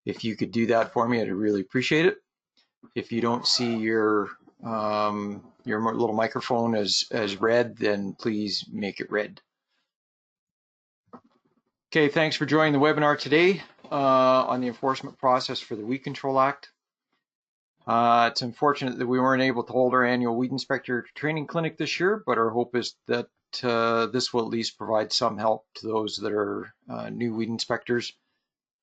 If you could do that for me, I'd really appreciate it. If you don't see your little microphone as red, then please make it red. Okay, thanks for joining the webinar today on the enforcement process for the Weed Control Act. It's unfortunate that we weren't able to hold our annual weed inspector training clinic this year, but our hope is that this will at least provide some help to those that are new weed inspectors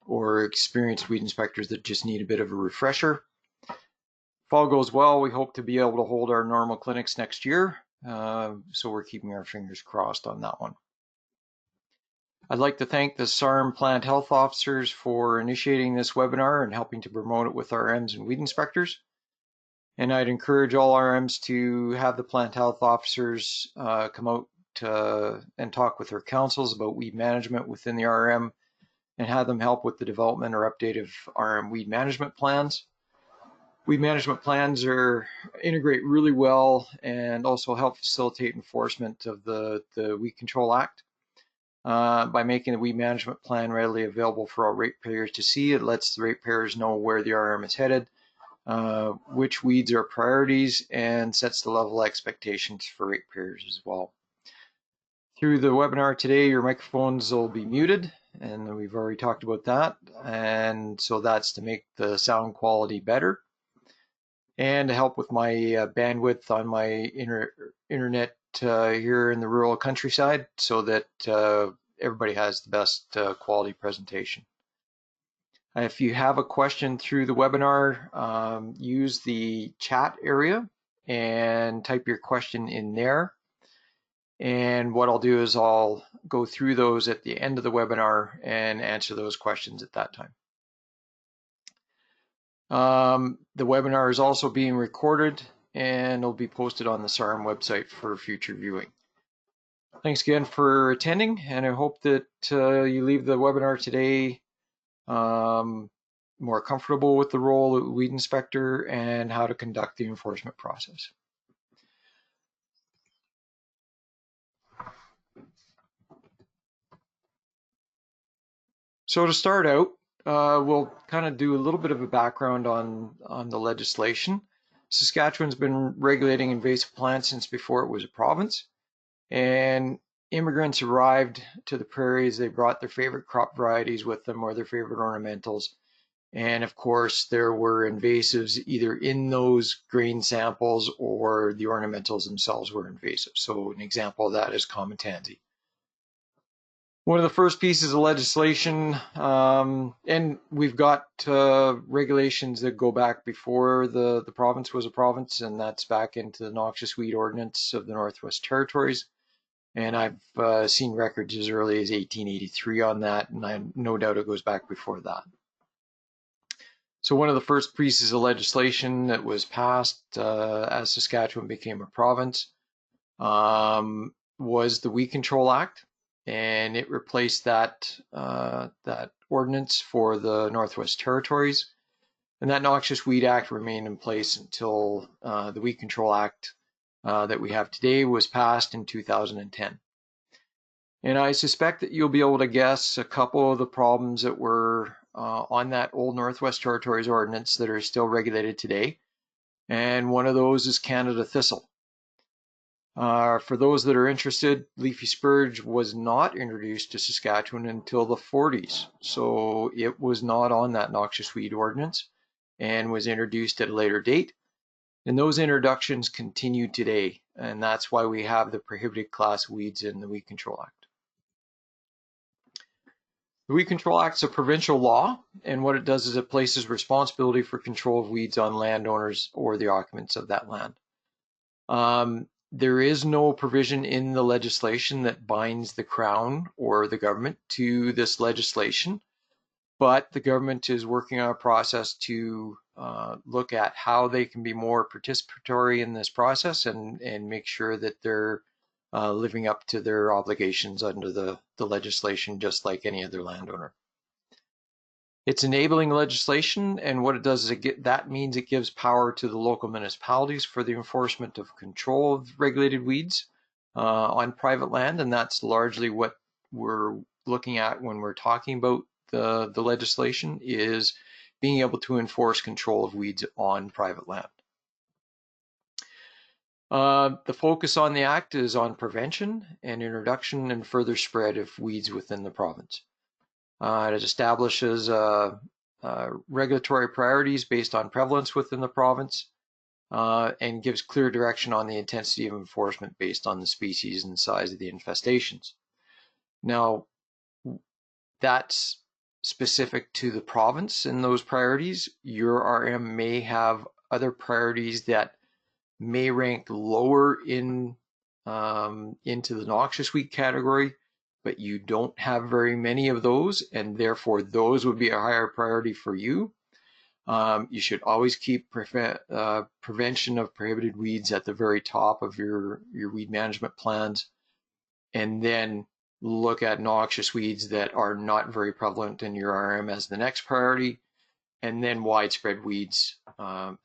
or experienced weed inspectors that just need a bit of a refresher. If all goes well, we hope to be able to hold our normal clinics next year, so we're keeping our fingers crossed on that one. I'd like to thank the SARM plant health officers for initiating this webinar and helping to promote it with RMs and weed inspectors. And I'd encourage all RMs to have the plant health officers come out and talk with their councils about weed management within the RM and have them help with the development or update of RM weed management plans. Weed management plans integrate really well and also help facilitate enforcement of the Weed Control Act. By making the weed management plan readily available for all ratepayers to see, it lets the ratepayers know where the RM is headed, which weeds are priorities, and sets the level of expectations for ratepayers as well. Through the webinar today, your microphones will be muted, and we've already talked about that, and so that's to make the sound quality better and to help with my bandwidth on my internet here in the rural countryside, so that everybody has the best quality presentation. If you have a question through the webinar, use the chat area and type your question in there. And what I'll do is I'll go through those at the end of the webinar and answer those questions at that time. The webinar is also being recorded and will be posted on the SARM website for future viewing. Thanks again for attending, and I hope that you leave the webinar today more comfortable with the role of weed inspector and how to conduct the enforcement process. So to start out, we'll kind of do a little bit of a background on the legislation. Saskatchewan's been regulating invasive plants since before it was a province, and immigrants arrived to the prairies. They brought their favorite crop varieties with them or their favorite ornamentals. And of course, there were invasives either in those grain samples or the ornamentals themselves were invasive. So an example of that is common tansy. One of the first pieces of legislation, and we've got regulations that go back before the province was a province, and that's back into the Noxious Weed Ordinance of the Northwest Territories. And I've seen records as early as 1883 on that, and I no doubt it goes back before that. So one of the first pieces of legislation that was passed as Saskatchewan became a province was the Weed Control Act, and it replaced that ordinance for the Northwest Territories. And that Noxious Weed Act remained in place until the Weed Control Act that we have today was passed in 2010. And I suspect that you'll be able to guess a couple of the problems that were on that old Northwest Territories ordinance that are still regulated today. And one of those is Canada thistle. For those that are interested, leafy spurge was not introduced to Saskatchewan until the 40s. So it was not on that noxious weed ordinance and was introduced at a later date. And those introductions continue today. And that's why we have the prohibited class weeds in the Weed Control Act. The Weed Control Act is a provincial law, and what it does is it places responsibility for control of weeds on landowners or the occupants of that land. There is no provision in the legislation that binds the Crown or the government to this legislation, but the government is working on a process to look at how they can be more participatory in this process and make sure that they're living up to their obligations under the legislation, just like any other landowner. It's enabling legislation, and what it does is that means it gives power to the local municipalities for the enforcement of control of regulated weeds on private land, and that's largely what we're looking at when we're talking about the legislation, is being able to enforce control of weeds on private land. The focus on the Act is on prevention and introduction and further spread of weeds within the province. It establishes regulatory priorities based on prevalence within the province and gives clear direction on the intensity of enforcement based on the species and size of the infestations. Now, that's specific to the province and those priorities. Your RM may have other priorities that may rank lower into the noxious weed category, but you don't have very many of those, and therefore those would be a higher priority for you. You should always keep prevention of prohibited weeds at the very top of your weed management plans, and then look at noxious weeds that are not very prevalent in your RM as the next priority, and then widespread weeds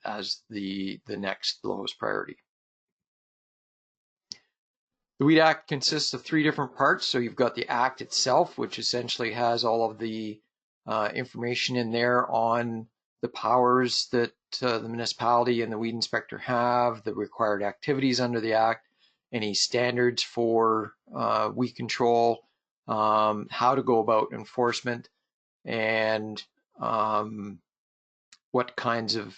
as the next lowest priority. The Weed Act consists of 3 different parts. So you've got the Act itself, which essentially has all of the information in there on the powers that the municipality and the weed inspector have, the required activities under the Act, any standards for weed control, how to go about enforcement, and what kinds of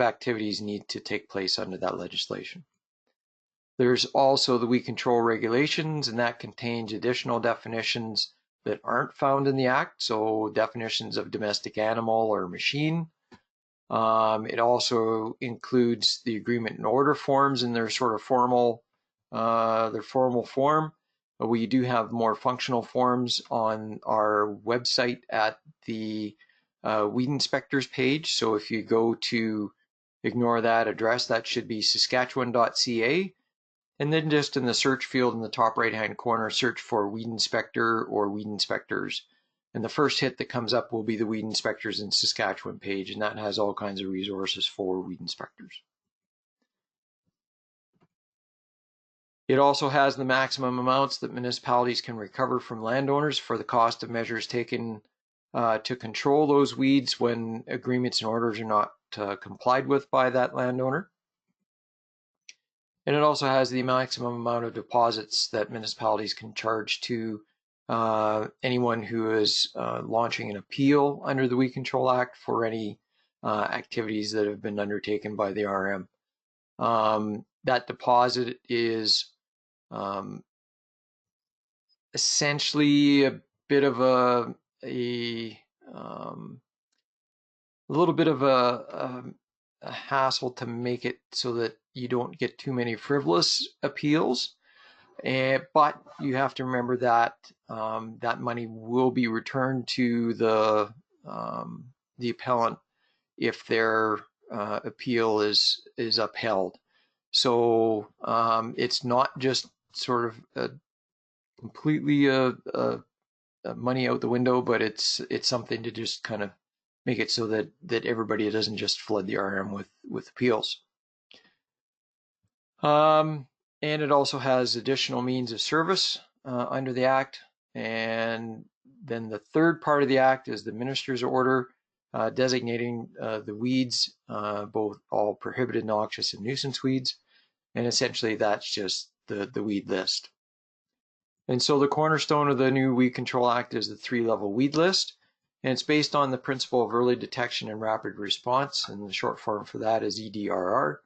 activities need to take place under that legislation. There's also the weed control regulations, and that contains additional definitions that aren't found in the Act. So definitions of domestic animal or machine. It also includes the agreement and order forms in their sort of formal form. But we do have more functional forms on our website at the Weed Inspectors page. So if you go to ignore that address, that should be saskatchewan.ca. And then just in the search field in the top right-hand corner, search for Weed Inspector or Weed Inspectors. And the first hit that comes up will be the Weed Inspectors in Saskatchewan page, and that has all kinds of resources for weed inspectors. It also has the maximum amounts that municipalities can recover from landowners for the cost of measures taken to control those weeds when agreements and orders are not complied with by that landowner. And it also has the maximum amount of deposits that municipalities can charge to anyone who is launching an appeal under the Weed Control Act for any activities that have been undertaken by the RM. That deposit is essentially a bit of a little bit of a hassle to make it so that you don't get too many frivolous appeals, but you have to remember that that money will be returned to the appellant if their appeal is upheld. So it's not just sort of completely money out the window, but it's something to just kind of make it so that everybody doesn't just flood the RM with appeals. And it also has additional means of service under the Act. And then the third part of the Act is the Minister's Order designating the weeds, both all prohibited, noxious, and nuisance weeds. And essentially that's just the weed list. And so the cornerstone of the new Weed Control Act is the 3-level weed list. And it's based on the principle of early detection and rapid response, and the short form for that is EDRR.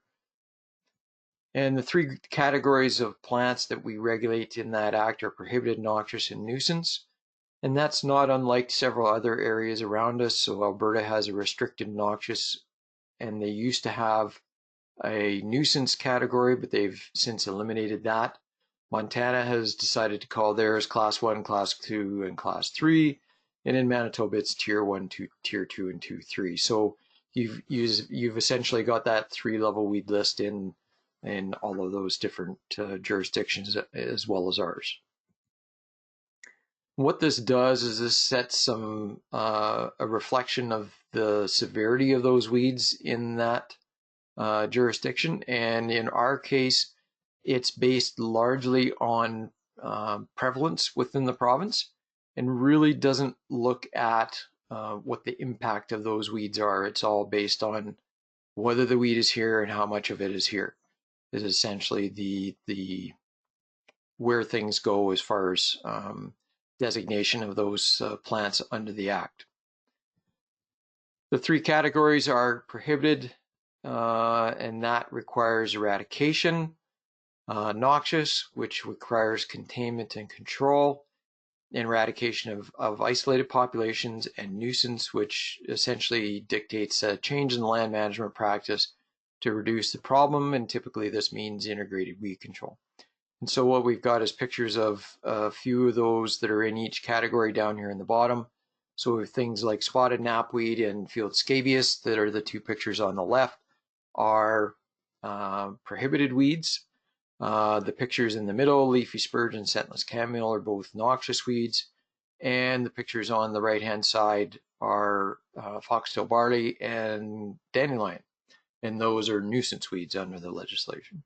And the 3 categories of plants that we regulate in that act are prohibited, noxious, and nuisance. And that's not unlike several other areas around us. So Alberta has a restricted noxious, and they used to have a nuisance category, but they've since eliminated that. Montana has decided to call theirs Class 1, Class 2, and Class 3. And in Manitoba, it's Tier 1, Tier 2, and 2, 3. So you've essentially got that 3-level weed list in all of those different jurisdictions as well as ours. What this does is this sets some a reflection of the severity of those weeds in that jurisdiction, and in our case, it's based largely on prevalence within the province, and really doesn't look at what the impact of those weeds are. It's all based on whether the weed is here and how much of it is here. Is essentially the where things go as far as designation of those plants under the Act. The three categories are prohibited, and that requires eradication, noxious, which requires containment and control, and eradication of isolated populations, and nuisance, which essentially dictates a change in land management practice to reduce the problem, and typically this means integrated weed control. And so what we've got is pictures of a few of those that are in each category down here in the bottom. So we have things like spotted knapweed and field scabious, that are the two pictures on the left, are prohibited weeds. The pictures in the middle, leafy spurge and scentless chamomile, are both noxious weeds. And the pictures on the right-hand side are foxtail barley and dandelion. And those are nuisance weeds under the legislation.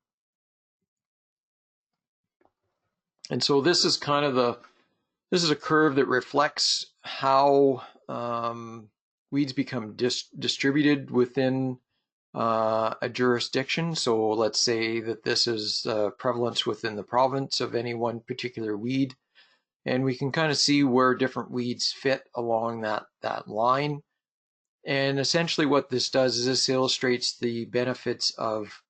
And so this is kind of this is a curve that reflects how weeds become distributed within a jurisdiction. So let's say that this is prevalence within the province of any one particular weed. And we can kind of see where different weeds fit along that line. And essentially what this does is this illustrates the benefits of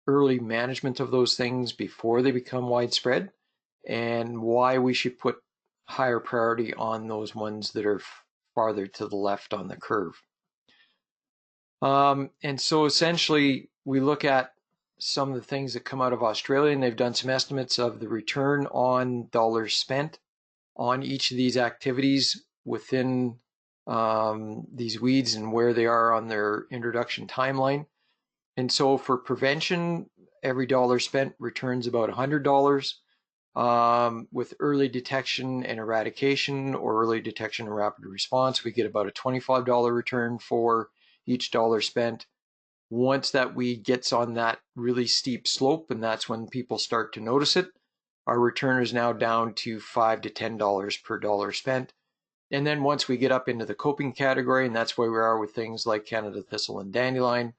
early management of those things before they become widespread, and why we should put higher priority on those ones that are farther to the left on the curve. And so essentially we look at some of the things that come out of Australia, and they've done some estimates of the return on dollars spent on each of these activities within these weeds and where they are on their introduction timeline. And so for prevention, every dollar spent returns about $100. With early detection and eradication, or early detection and rapid response, we get about a $25 return for each dollar spent. Once that weed gets on that really steep slope, and that's when people start to notice it, our return is now down to $5 to $10 per dollar spent. And then once we get up into the coping category, and that's where we are with things like Canada thistle and dandelion,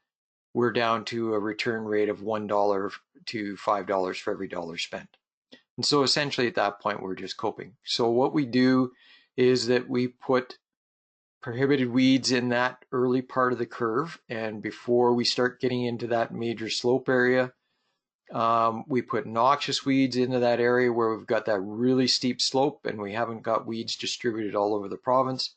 we're down to a return rate of $1 to $5 for every dollar spent. And so essentially at that point, we're just coping. So what we do is that we put prohibited weeds in that early part of the curve, and before we start getting into that major slope area, we put noxious weeds into that area where we've got that really steep slope and we haven't got weeds distributed all over the province.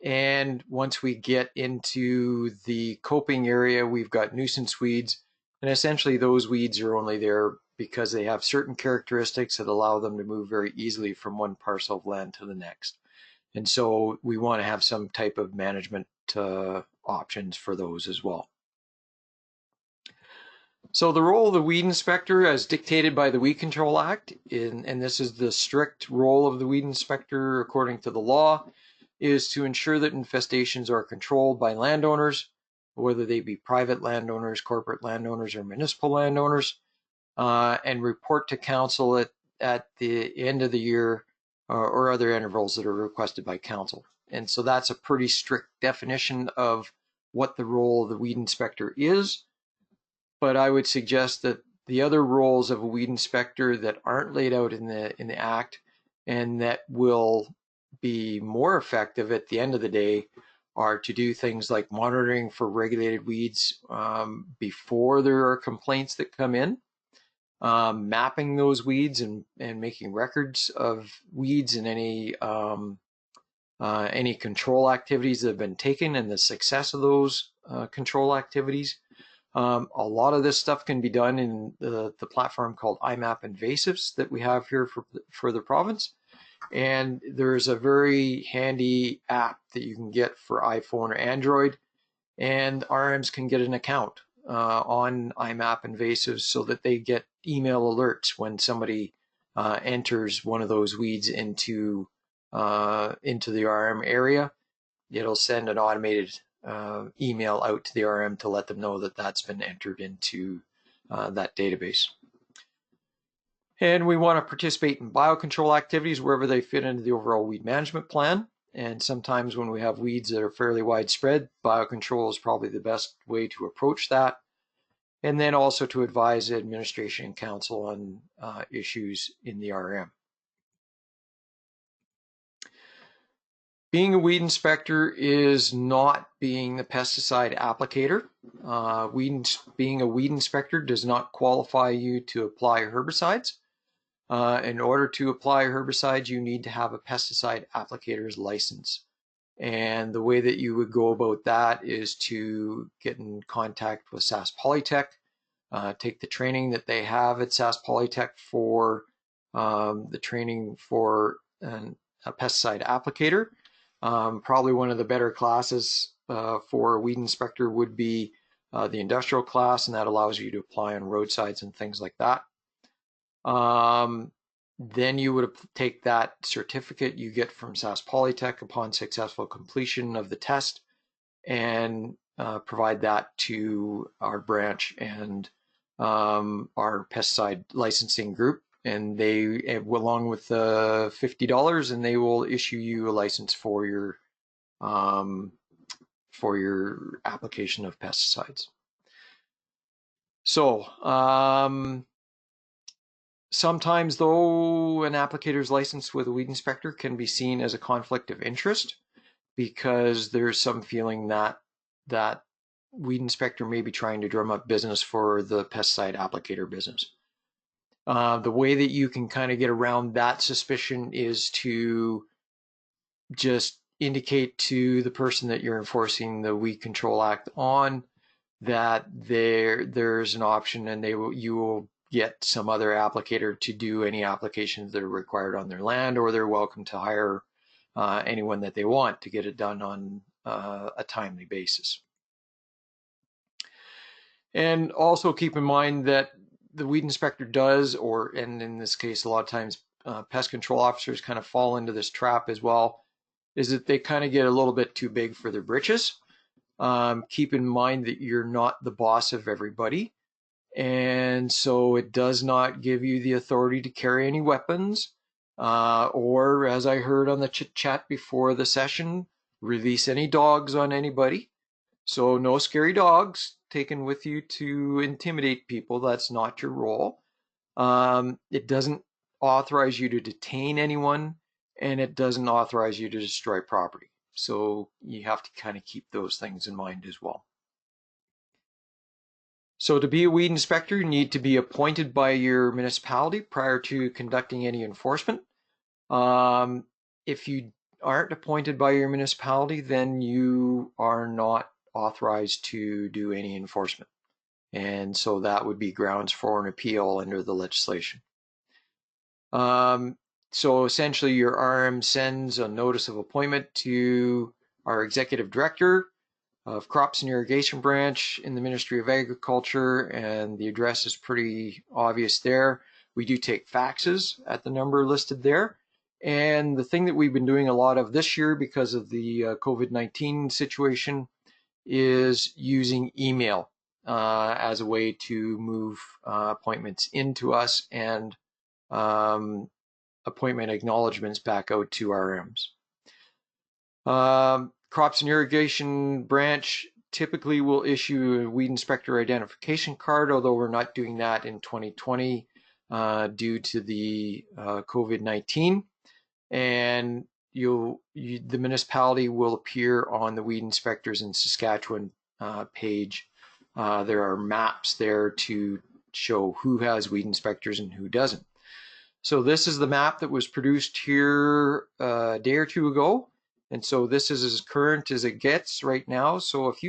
And once we get into the coping area, we've got nuisance weeds, and essentially those weeds are only there because they have certain characteristics that allow them to move very easily from one parcel of land to the next. And so we want to have some type of management options for those as well. So the role of the weed inspector, as dictated by the Weed Control Act, and this is the strict role of the weed inspector according to the law, is to ensure that infestations are controlled by landowners, whether they be private landowners, corporate landowners, or municipal landowners, and report to council at the end of the year or other intervals that are requested by council. And so that's a pretty strict definition of what the role of the weed inspector is. But I would suggest that the other roles of a weed inspector that aren't laid out in the Act and that will be more effective at the end of the day are to do things like monitoring for regulated weeds before there are complaints that come in, mapping those weeds and making records of weeds and any control activities that have been taken and the success of those control activities. A lot of this stuff can be done in the platform called IMAP Invasives that we have here for the province. And there's a very handy app that you can get for iPhone or Android, and RMs can get an account on IMAP Invasives so that they get email alerts when somebody enters one of those weeds into the RM area. It'll send an automated email out to the RM to let them know that that's been entered into that database. And we want to participate in biocontrol activities wherever they fit into the overall weed management plan. And sometimes when we have weeds that are fairly widespread, biocontrol is probably the best way to approach that. And then also to advise the administration and council on issues in the RM. Being a weed inspector is not being the pesticide applicator. Being a weed inspector does not qualify you to apply herbicides. In order to apply herbicides, you need to have a pesticide applicator's license. And the way that you would go about that is to get in contact with SAS Polytech, take the training that they have at SAS Polytech for the training for a pesticide applicator. Probably one of the better classes for a weed inspector would be the industrial class, and that allows you to apply on roadsides and things like that. Then you would take that certificate you get from SAS Polytech upon successful completion of the test and provide that to our branch and our pesticide licensing group, and they, along with the $50, and they will issue you a license for your application of pesticides. So sometimes, though, an applicator's license with a weed inspector can be seen as a conflict of interest because there's some feeling that that weed inspector may be trying to drum up business for the pesticide applicator business. The way that you can kind of get around that suspicion is to just indicate to the person that you're enforcing the Weed Control Act on that there's an option, and you will get some other applicator to do any applications that are required on their land, or they're welcome to hire anyone that they want to get it done on a timely basis. And also keep in mind that the weed inspector does, and in this case, a lot of times pest control officers kind of fall into this trap as well, is that they kind of get a little bit too big for their britches. Keep in mind that you're not the boss of everybody. And so it does not give you the authority to carry any weapons, or, as I heard on the chit chat before the session, release any dogs on anybody. So no scary dogs taken with you to intimidate people. That's not your role. It doesn't authorize you to detain anyone, and it doesn't authorize you to destroy property. So you have to kind of keep those things in mind as well. So to be a weed inspector, you need to be appointed by your municipality prior to conducting any enforcement. If you aren't appointed by your municipality, then you are not authorized to do any enforcement. And so that would be grounds for an appeal under the legislation. So essentially your RM sends a notice of appointment to our executive director of Crops and Irrigation Branch in the Ministry of Agriculture, and the address is pretty obvious there. We do take faxes at the number listed there. And the thing that we've been doing a lot of this year because of the COVID-19 situation is using email as a way to move appointments into us and appointment acknowledgements back out to RMs. Crops and Irrigation Branch typically will issue a weed inspector identification card, although we're not doing that in 2020 due to the COVID-19. And the municipality will appear on the Weed Inspectors in Saskatchewan page. There are maps there to show who has weed inspectors and who doesn't. So this is the map that was produced here a day or two ago. And so this is as current as it gets right now. So if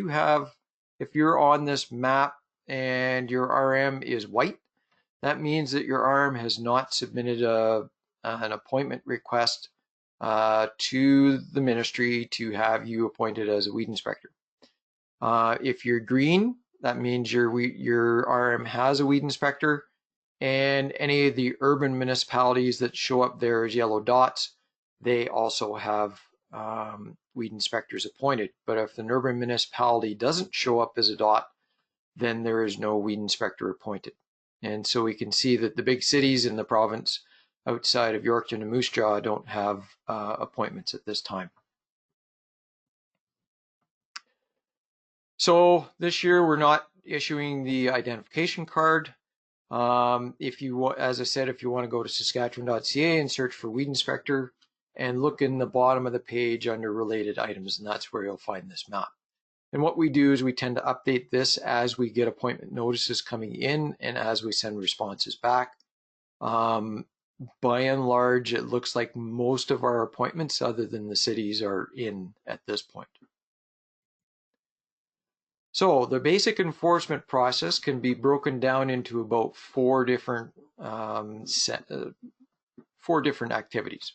you're on this map and your RM is white, that means that your RM has not submitted an appointment request to the ministry to have you appointed as a weed inspector. If you're green, that means your RM has a weed inspector, and any of the urban municipalities that show up there as yellow dots, they also have weed inspectors appointed. But if an urban municipality doesn't show up as a dot, then there is no weed inspector appointed. And so we can see that the big cities in the province outside of Yorkton and Moose Jaw don't have appointments at this time. So this year we're not issuing the identification card. If you, as I said, if you want to go to Saskatchewan.ca and search for weed inspector and look in the bottom of the page under related items, and that's where you'll find this map. And what we do is we tend to update this as we get appointment notices coming in and as we send responses back. By and large, it looks like most of our appointments, other than the cities, are in at this point. So the basic enforcement process can be broken down into about four different activities.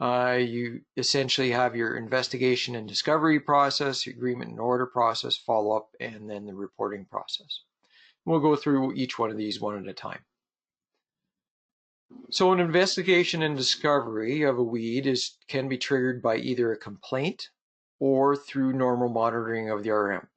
You essentially have your investigation and discovery process, your agreement and order process, follow-up, and then the reporting process. We'll go through each one of these one at a time. So an investigation and discovery of a weed can be triggered by either a complaint or through normal monitoring of the RM.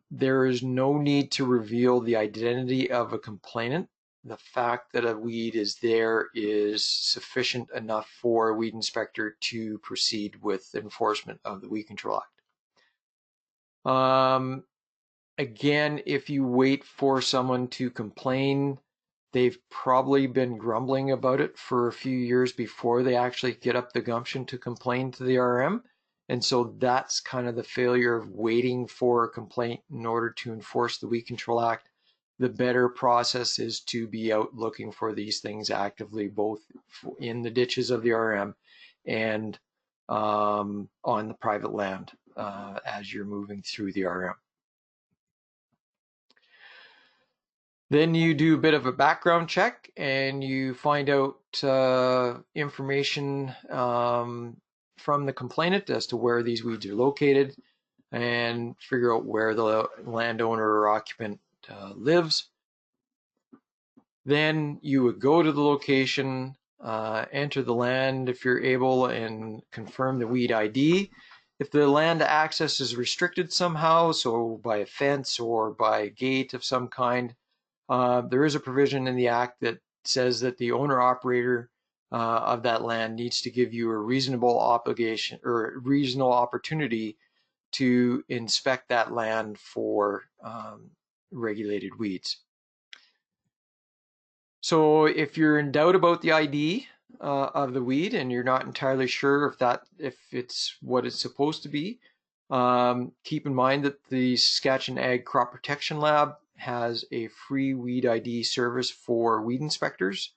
There is no need to reveal the identity of a complainant. The fact that a weed is there is sufficient enough for a weed inspector to proceed with enforcement of the Weed Control Act. Again, if you wait for someone to complain, they've probably been grumbling about it for a few years before they actually get up the gumption to complain to the RM. And so that's kind of the failure of waiting for a complaint in order to enforce the Weed Control Act. The better process is to be out looking for these things actively, both in the ditches of the RM and on the private land as you're moving through the RM. Then you do a bit of a background check and you find out information from the complainant as to where these weeds are located and figure out where the landowner or occupant lives. Then you would go to the location, enter the land if you're able, and confirm the weed ID. If the land access is restricted somehow, so by a fence or by a gate of some kind, there is a provision in the Act that says that the owner-operator of that land needs to give you a reasonable obligation or reasonable opportunity to inspect that land for regulated weeds. So if you're in doubt about the ID of the weed and you're not entirely sure if it's what it's supposed to be, keep in mind that the Saskatchewan Ag Crop Protection Lab has a free weed ID service for weed inspectors.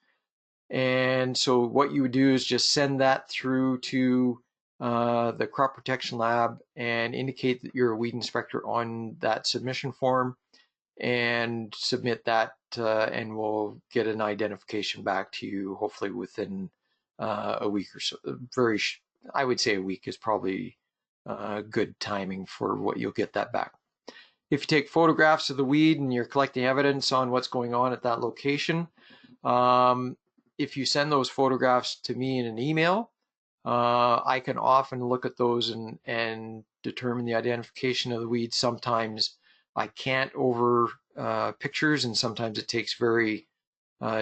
And so what you would do is just send that through to the Crop Protection Lab and indicate that you're a weed inspector on that submission form and submit that and we'll get an identification back to you hopefully within a week or so. I would say a week is probably good timing for what you'll get that back. If you take photographs of the weed and you're collecting evidence on what's going on at that location, if you send those photographs to me in an email, I can often look at those and determine the identification of the weed. Sometimes I can't over pictures, and sometimes it takes very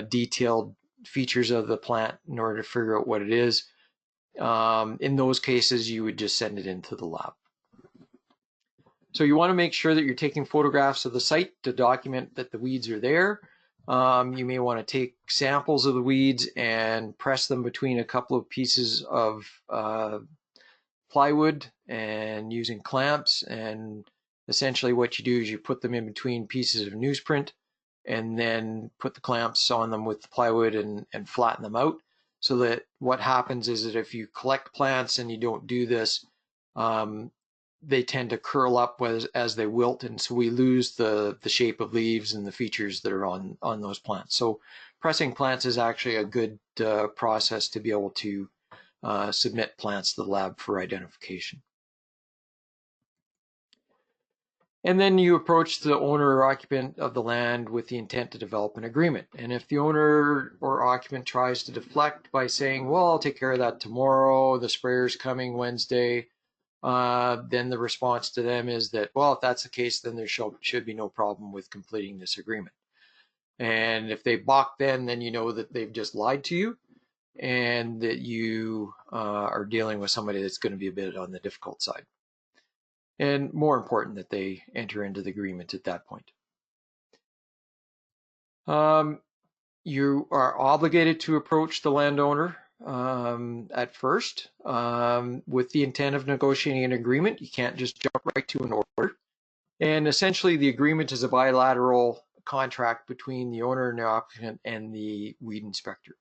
detailed features of the plant in order to figure out what it is. In those cases, you would just send it into the lab. So you want to make sure that you're taking photographs of the site to document that the weeds are there. You may want to take samples of the weeds and press them between a couple of pieces of plywood and using clamps. And essentially what you do is you put them in between pieces of newsprint and then put the clamps on them with the plywood and flatten them out. So that what happens is that if you collect plants and you don't do this, they tend to curl up as they wilt, and so we lose the shape of leaves and the features that are on those plants. So pressing plants is actually a good process to be able to submit plants to the lab for identification. And then you approach the owner or occupant of the land with the intent to develop an agreement. And if the owner or occupant tries to deflect by saying, well, I'll take care of that tomorrow, the sprayer's coming Wednesday, then the response to them is that, well, if that's the case, then there should be no problem with completing this agreement. And if they balk then you know that they've just lied to you and that you are dealing with somebody that's going to be a bit on the difficult side. and more important that they enter into the agreement at that point. You are obligated to approach the landowner at first with the intent of negotiating an agreement. You can't just jump right to an order. And essentially, the agreement is a bilateral contract between the owner and the occupant and the weed inspector.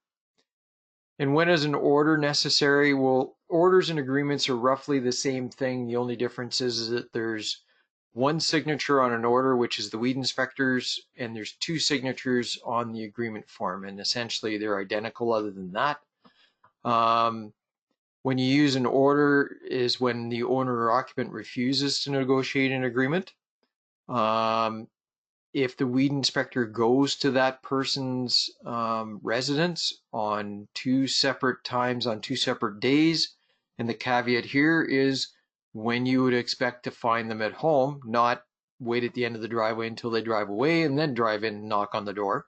And when is an order necessary? Well, orders and agreements are roughly the same thing. The only difference is that there's one signature on an order, which is the weed inspector's, and there's two signatures on the agreement form, and essentially they're identical other than that. When you use an order is when the owner or occupant refuses to negotiate an agreement. If the weed inspector goes to that person's residence on two separate times on two separate days, and the caveat here is when you would expect to find them at home, not wait at the end of the driveway until they drive away and then drive in and knock on the door,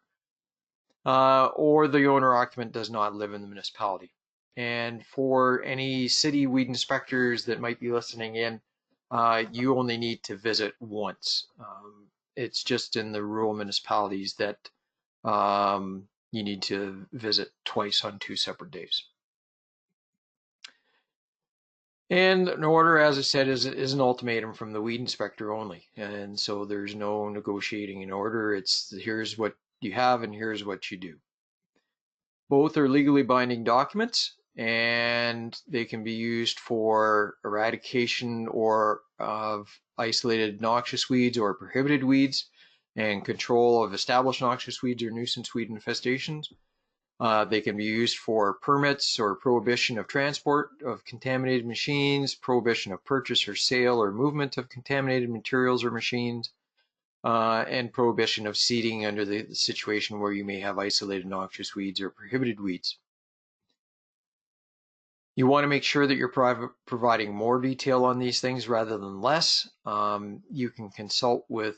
or the owner occupant does not live in the municipality. And for any city weed inspectors that might be listening in, you only need to visit once. It's just in the rural municipalities that you need to visit twice on two separate days. And an order, as I said, is an ultimatum from the weed inspector only. And so there's no negotiating an order. It's here's what you have and here's what you do. Both are legally binding documents, and they can be used for eradication or of isolated noxious weeds or prohibited weeds and control of established noxious weeds or nuisance weed infestations. They can be used for permits or prohibition of transport of contaminated machines, prohibition of purchase or sale or movement of contaminated materials or machines, and prohibition of seeding under the situation where you may have isolated noxious weeds or prohibited weeds. You want to make sure that you're providing more detail on these things rather than less. You can consult with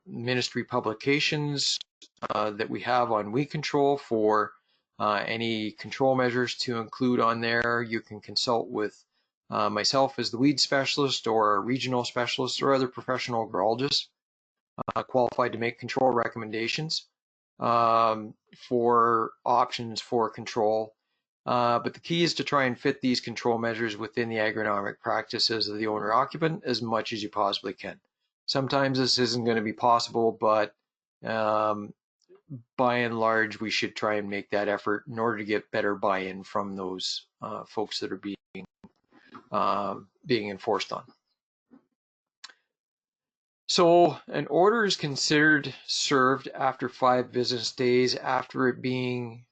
ministry publications that we have on weed control for any control measures to include on there. You can consult with myself as the weed specialist or a regional specialist or other professional agrologists qualified to make control recommendations for options for control. But the key is to try and fit these control measures within the agronomic practices of the owner-occupant as much as you possibly can. Sometimes this isn't going to be possible, but by and large, we should try and make that effort in order to get better buy-in from those folks that are being enforced on. So an order is considered served after 5 business days after it being,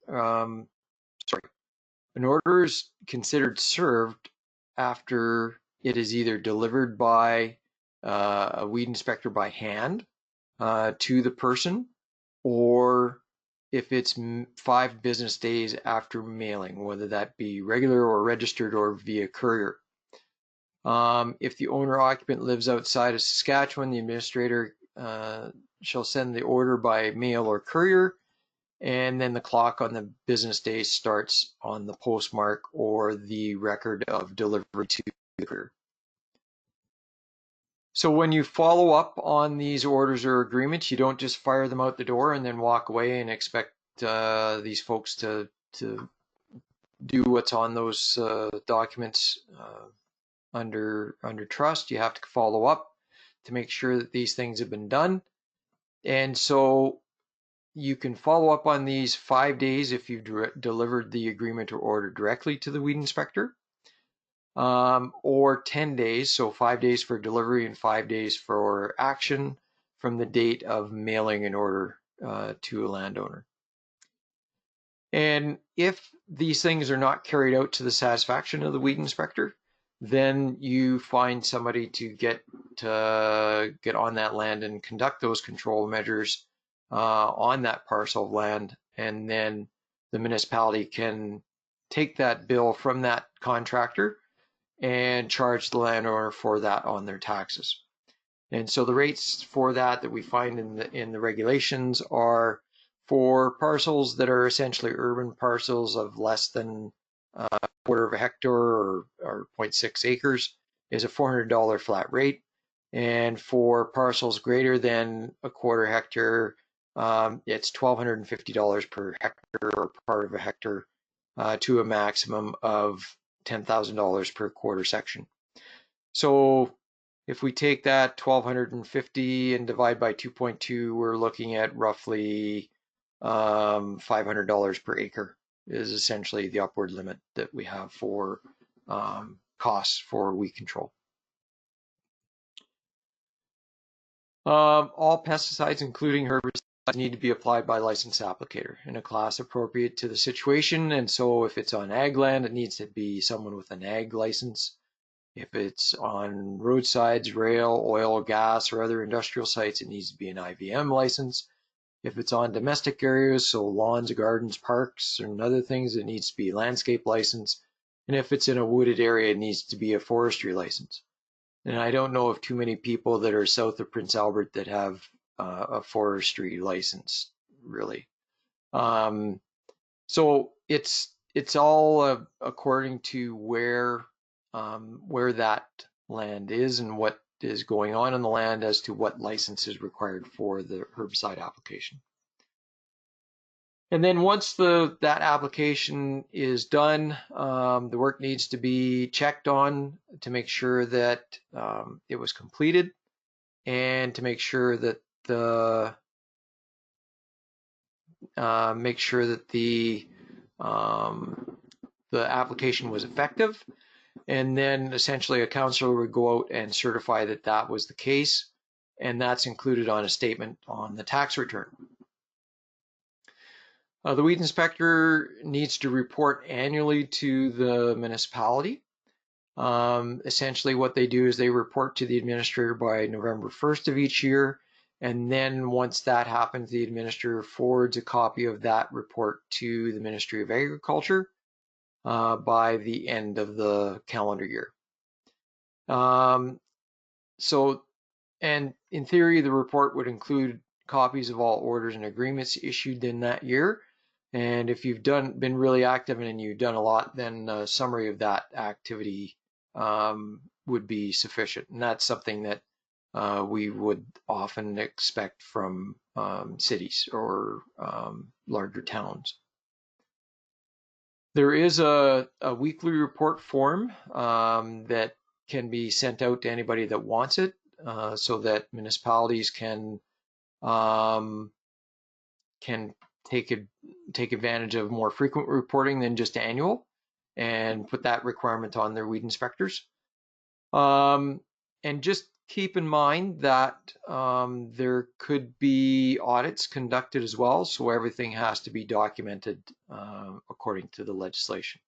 an order is considered served after it is either delivered by a weed inspector by hand to the person, or if it's 5 business days after mailing, whether that be regular or registered or via courier. If the owner-occupant lives outside of Saskatchewan, the administrator shall send the order by mail or courier, and then the clock on the business day starts on the postmark or the record of delivery to the courier. So when you follow up on these orders or agreements, you don't just fire them out the door and then walk away and expect these folks to do what's on those documents under trust. You have to follow up to make sure that these things have been done. And so you can follow up on these 5 days if you've delivered the agreement or order directly to the weed inspector, or 10 days, so 5 days for delivery and 5 days for action from the date of mailing an order to a landowner. And if these things are not carried out to the satisfaction of the weed inspector, then you find somebody to get on that land and conduct those control measures on that parcel of land, and then the municipality can take that bill from that contractor and charge the landowner for that on their taxes. And so the rates for that we find in the regulations are for parcels that are essentially urban parcels of less than a quarter of a hectare or 0.6 acres, is a $400 flat rate. And for parcels greater than a quarter hectare, it's $1,250 per hectare or part of a hectare, to a maximum of $10,000 per quarter section. So if we take that 1,250 and divide by 2.2, we're looking at roughly $500 per acre is essentially the upward limit that we have for costs for weed control. All pesticides, including herbicides, need to be applied by licensed applicator in a class appropriate to the situation. And so if it's on ag land, it needs to be someone with an ag license. If it's on roadsides, rail, oil, gas, or other industrial sites, it needs to be an IVM license. If it's on domestic areas, so lawns, gardens, parks, and other things, it needs to be a landscape license. And if it's in a wooded area, it needs to be a forestry license. And I don't know of too many people that are south of Prince Albert that have a forestry license, really. So it's all according to where that land is and what is going on in the land as to what license is required for the herbicide application. And then once that application is done, the work needs to be checked on to make sure that it was completed, and to make sure that the application was effective. And then essentially a counselor would go out and certify that that was the case, and that's included on a statement on the tax return. The weed inspector needs to report annually to the municipality. Essentially what they do is they report to the administrator by November 1st of each year, and then once that happens, the administrator forwards a copy of that report to the Ministry of Agriculture by the end of the calendar year. And in theory, the report would include copies of all orders and agreements issued in that year. And if you've been really active and you've done a lot, then a summary of that activity would be sufficient. And that's something that we would often expect from cities or larger towns. There is a weekly report form that can be sent out to anybody that wants it, so that municipalities can take advantage of more frequent reporting than just annual, and put that requirement on their weed inspectors. And just keep in mind that there could be audits conducted as well, so everything has to be documented according to the legislation.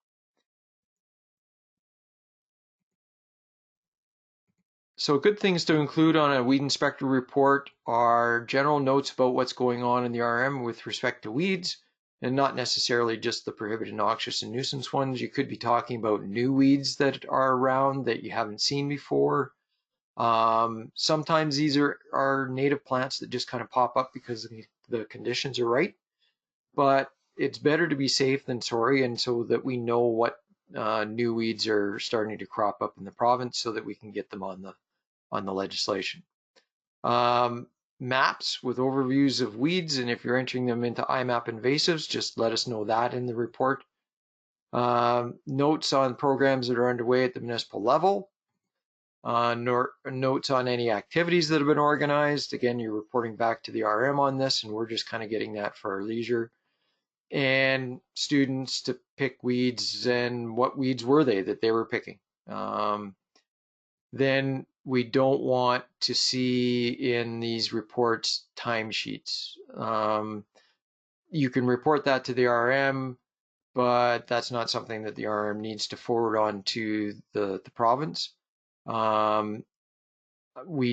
So good things to include on a weed inspector report are general notes about what's going on in the RM with respect to weeds, and not necessarily just the prohibited, noxious, and nuisance ones. You could be talking about new weeds that are around that you haven't seen before. Sometimes these are native plants that just kind of pop up because the conditions are right, but it's better to be safe than sorry, and so that we know what new weeds are starting to crop up in the province so that we can get them on the legislation. Maps with overviews of weeds, and if you're entering them into IMAP invasives, just let us know that in the report. Notes on programs that are underway at the municipal level. Notes on any activities that have been organized. Again, you're reporting back to the RM on this, and we're just kind of getting that for our leisure. And students to pick weeds, and what weeds were they that they were picking. Then we don't want to see in these reports timesheets. You can report that to the RM, but that's not something that the RM needs to forward on to the province. We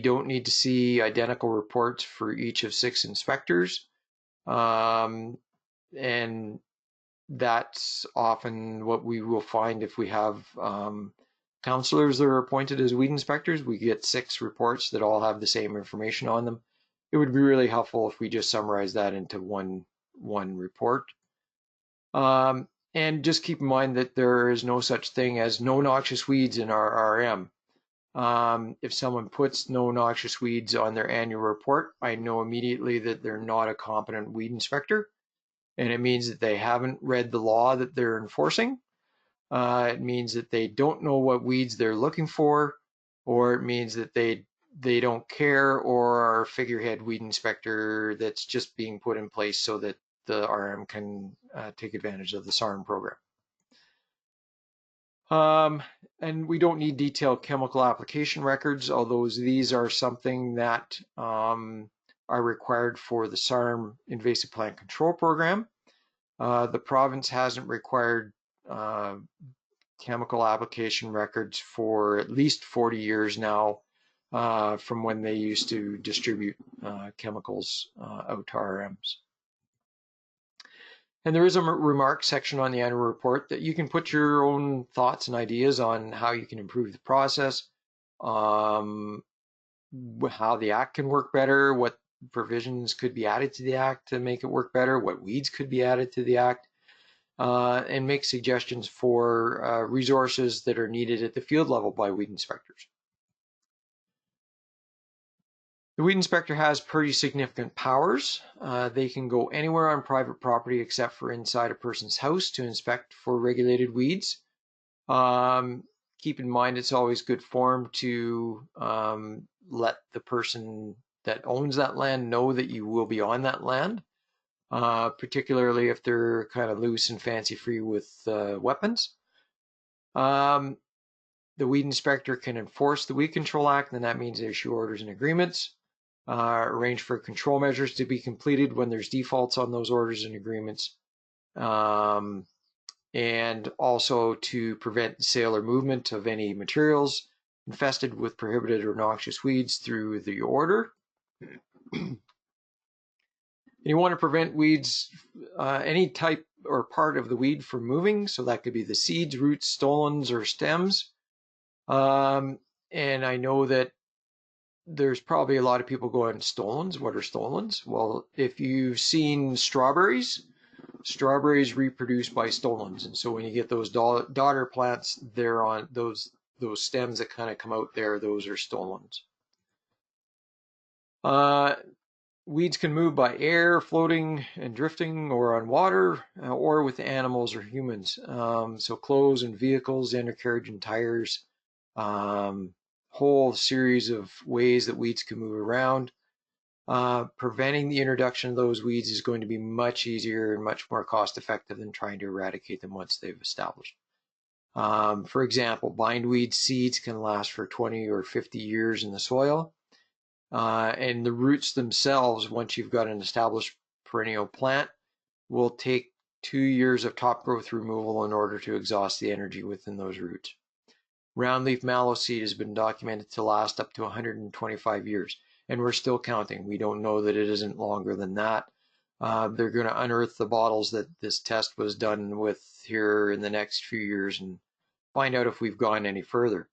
don't need to see identical reports for each of 6 inspectors. And that's often what we will find if we have counselors that are appointed as weed inspectors. We get 6 reports that all have the same information on them. It would be really helpful if we just summarize that into one report. And just keep in mind that there is no such thing as no noxious weeds in our RM. If someone puts no noxious weeds on their annual report, I know immediately that they're not a competent weed inspector, and it means that they haven't read the law that they're enforcing. It means that they don't know what weeds they're looking for, or it means that they don't care, or are a figurehead weed inspector that's just being put in place so that the RM can take advantage of the SARM program. And we don't need detailed chemical application records, although these are something that are required for the SARM invasive plant control program. The province hasn't required chemical application records for at least 40 years now, from when they used to distribute chemicals out to RMs. And there is a remarks section on the annual report that you can put your own thoughts and ideas on how you can improve the process, how the Act can work better, what provisions could be added to the Act to make it work better, what weeds could be added to the Act, and make suggestions for resources that are needed at the field level by weed inspectors. The weed inspector has pretty significant powers. They can go anywhere on private property except for inside a person's house to inspect for regulated weeds. Keep in mind it's always good form to let the person that owns that land know that you will be on that land, particularly if they're kind of loose and fancy free with weapons. The weed inspector can enforce the Weed Control Act, and that means issue orders and agreements. Arrange for control measures to be completed when there's defaults on those orders and agreements, and also to prevent sale or movement of any materials infested with prohibited or noxious weeds through the order. You want to prevent weeds, any type or part of the weed from moving, so that could be the seeds, roots, stolons, or stems. And I know that there's probably a lot of people going, stolons? What are stolons? Well, if you've seen strawberries reproduce by stolons. And so when you get those daughter plants, they're on those stems that kind of come out there, those are stolons. Weeds can move by air, floating and drifting, or on water, or with animals or humans. So clothes and vehicles, undercarriage and tires, whole series of ways that weeds can move around. Preventing the introduction of those weeds is going to be much easier and much more cost effective than trying to eradicate them once they've established. For example, bindweed seeds can last for 20 or 50 years in the soil. And the roots themselves, once you've got an established perennial plant, will take 2 years of top growth removal in order to exhaust the energy within those roots. Roundleaf mallow seed has been documented to last up to 125 years, and we're still counting. We don't know that it isn't longer than that. They're going to unearth the bottles that this test was done with here in the next few years and find out if we've gone any further.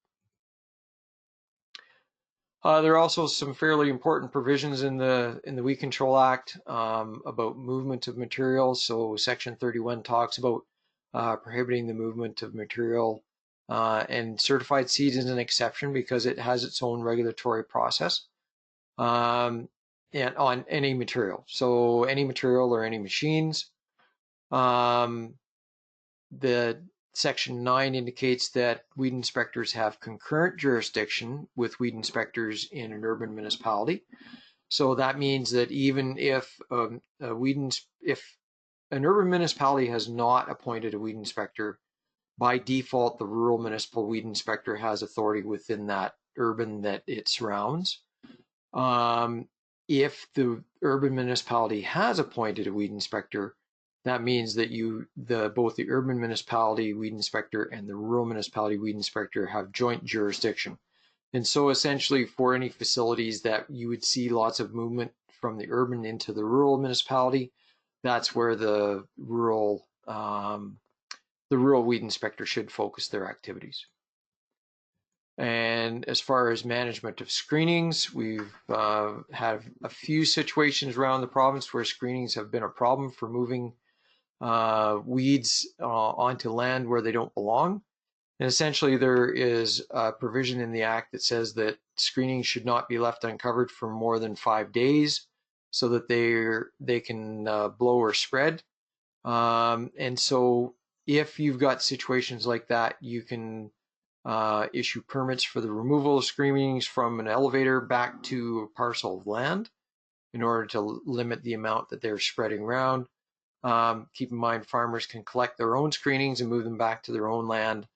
There are also some fairly important provisions in the Weed Control Act about movement of materials. So Section 31 talks about prohibiting the movement of material, and certified seed is an exception because it has its own regulatory process, and on any material. So any material or any machines. The Section 9 indicates that weed inspectors have concurrent jurisdiction with weed inspectors in an urban municipality. So that means that even if if an urban municipality has not appointed a weed inspector, by default, the rural municipal weed inspector has authority within that urban that it surrounds. If the urban municipality has appointed a weed inspector, that means that both the urban municipality weed inspector and the rural municipality weed inspector have joint jurisdiction. And so essentially for any facilities that you would see lots of movement from the urban into the rural municipality, that's where the rural weed inspector should focus their activities. And as far as management of screenings, we've had a few situations around the province where screenings have been a problem for moving weeds onto land where they don't belong. And essentially there is a provision in the Act that says that screenings should not be left uncovered for more than 5 days so that they can blow or spread. And so if you've got situations like that, you can issue permits for the removal of screenings from an elevator back to a parcel of land in order to limit the amount that they're spreading around. Keep in mind, farmers can collect their own screenings and move them back to their own land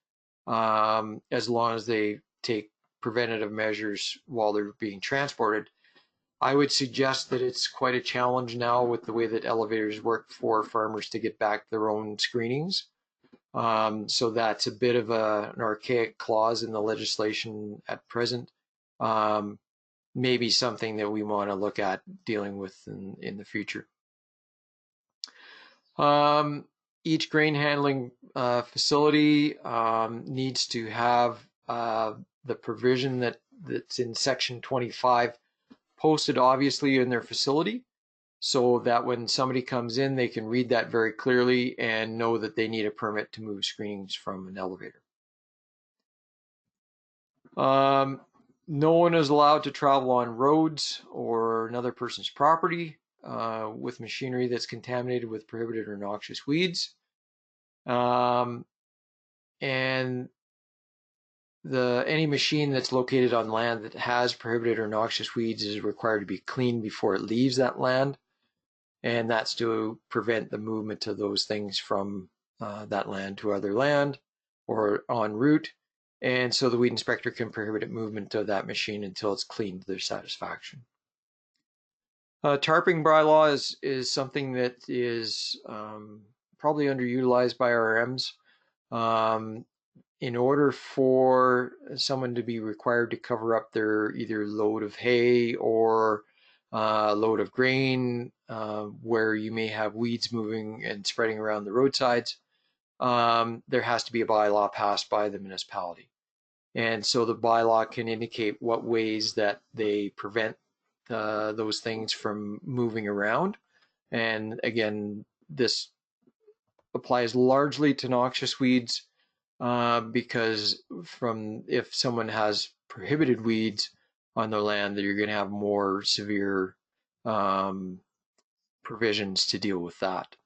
as long as they take preventative measures while they're being transported. I would suggest that it's quite a challenge now with the way that elevators work for farmers to get back their own screenings. So that's a bit of an archaic clause in the legislation at present. Maybe something that we want to look at dealing with in the future. Each grain handling facility needs to have the provision that's in section 25 posted obviously in their facility, so that when somebody comes in, they can read that very clearly and know that they need a permit to move screenings from an elevator. No one is allowed to travel on roads or another person's property with machinery that's contaminated with prohibited or noxious weeds. And any machine that's located on land that has prohibited or noxious weeds is required to be cleaned before it leaves that land. And that's to prevent the movement of those things from that land to other land or en route. And so the weed inspector can prohibit movement of that machine until it's cleaned to their satisfaction. Tarping bylaw is something that is probably underutilized by RMs. In order for someone to be required to cover up their either load of hay or load of grain where you may have weeds moving and spreading around the roadsides, there has to be a bylaw passed by the municipality. And so the bylaw can indicate what ways that they prevent those things from moving around. And again, this applies largely to noxious weeds because if someone has prohibited weeds on their land, that you're going to have more severe provisions to deal with that.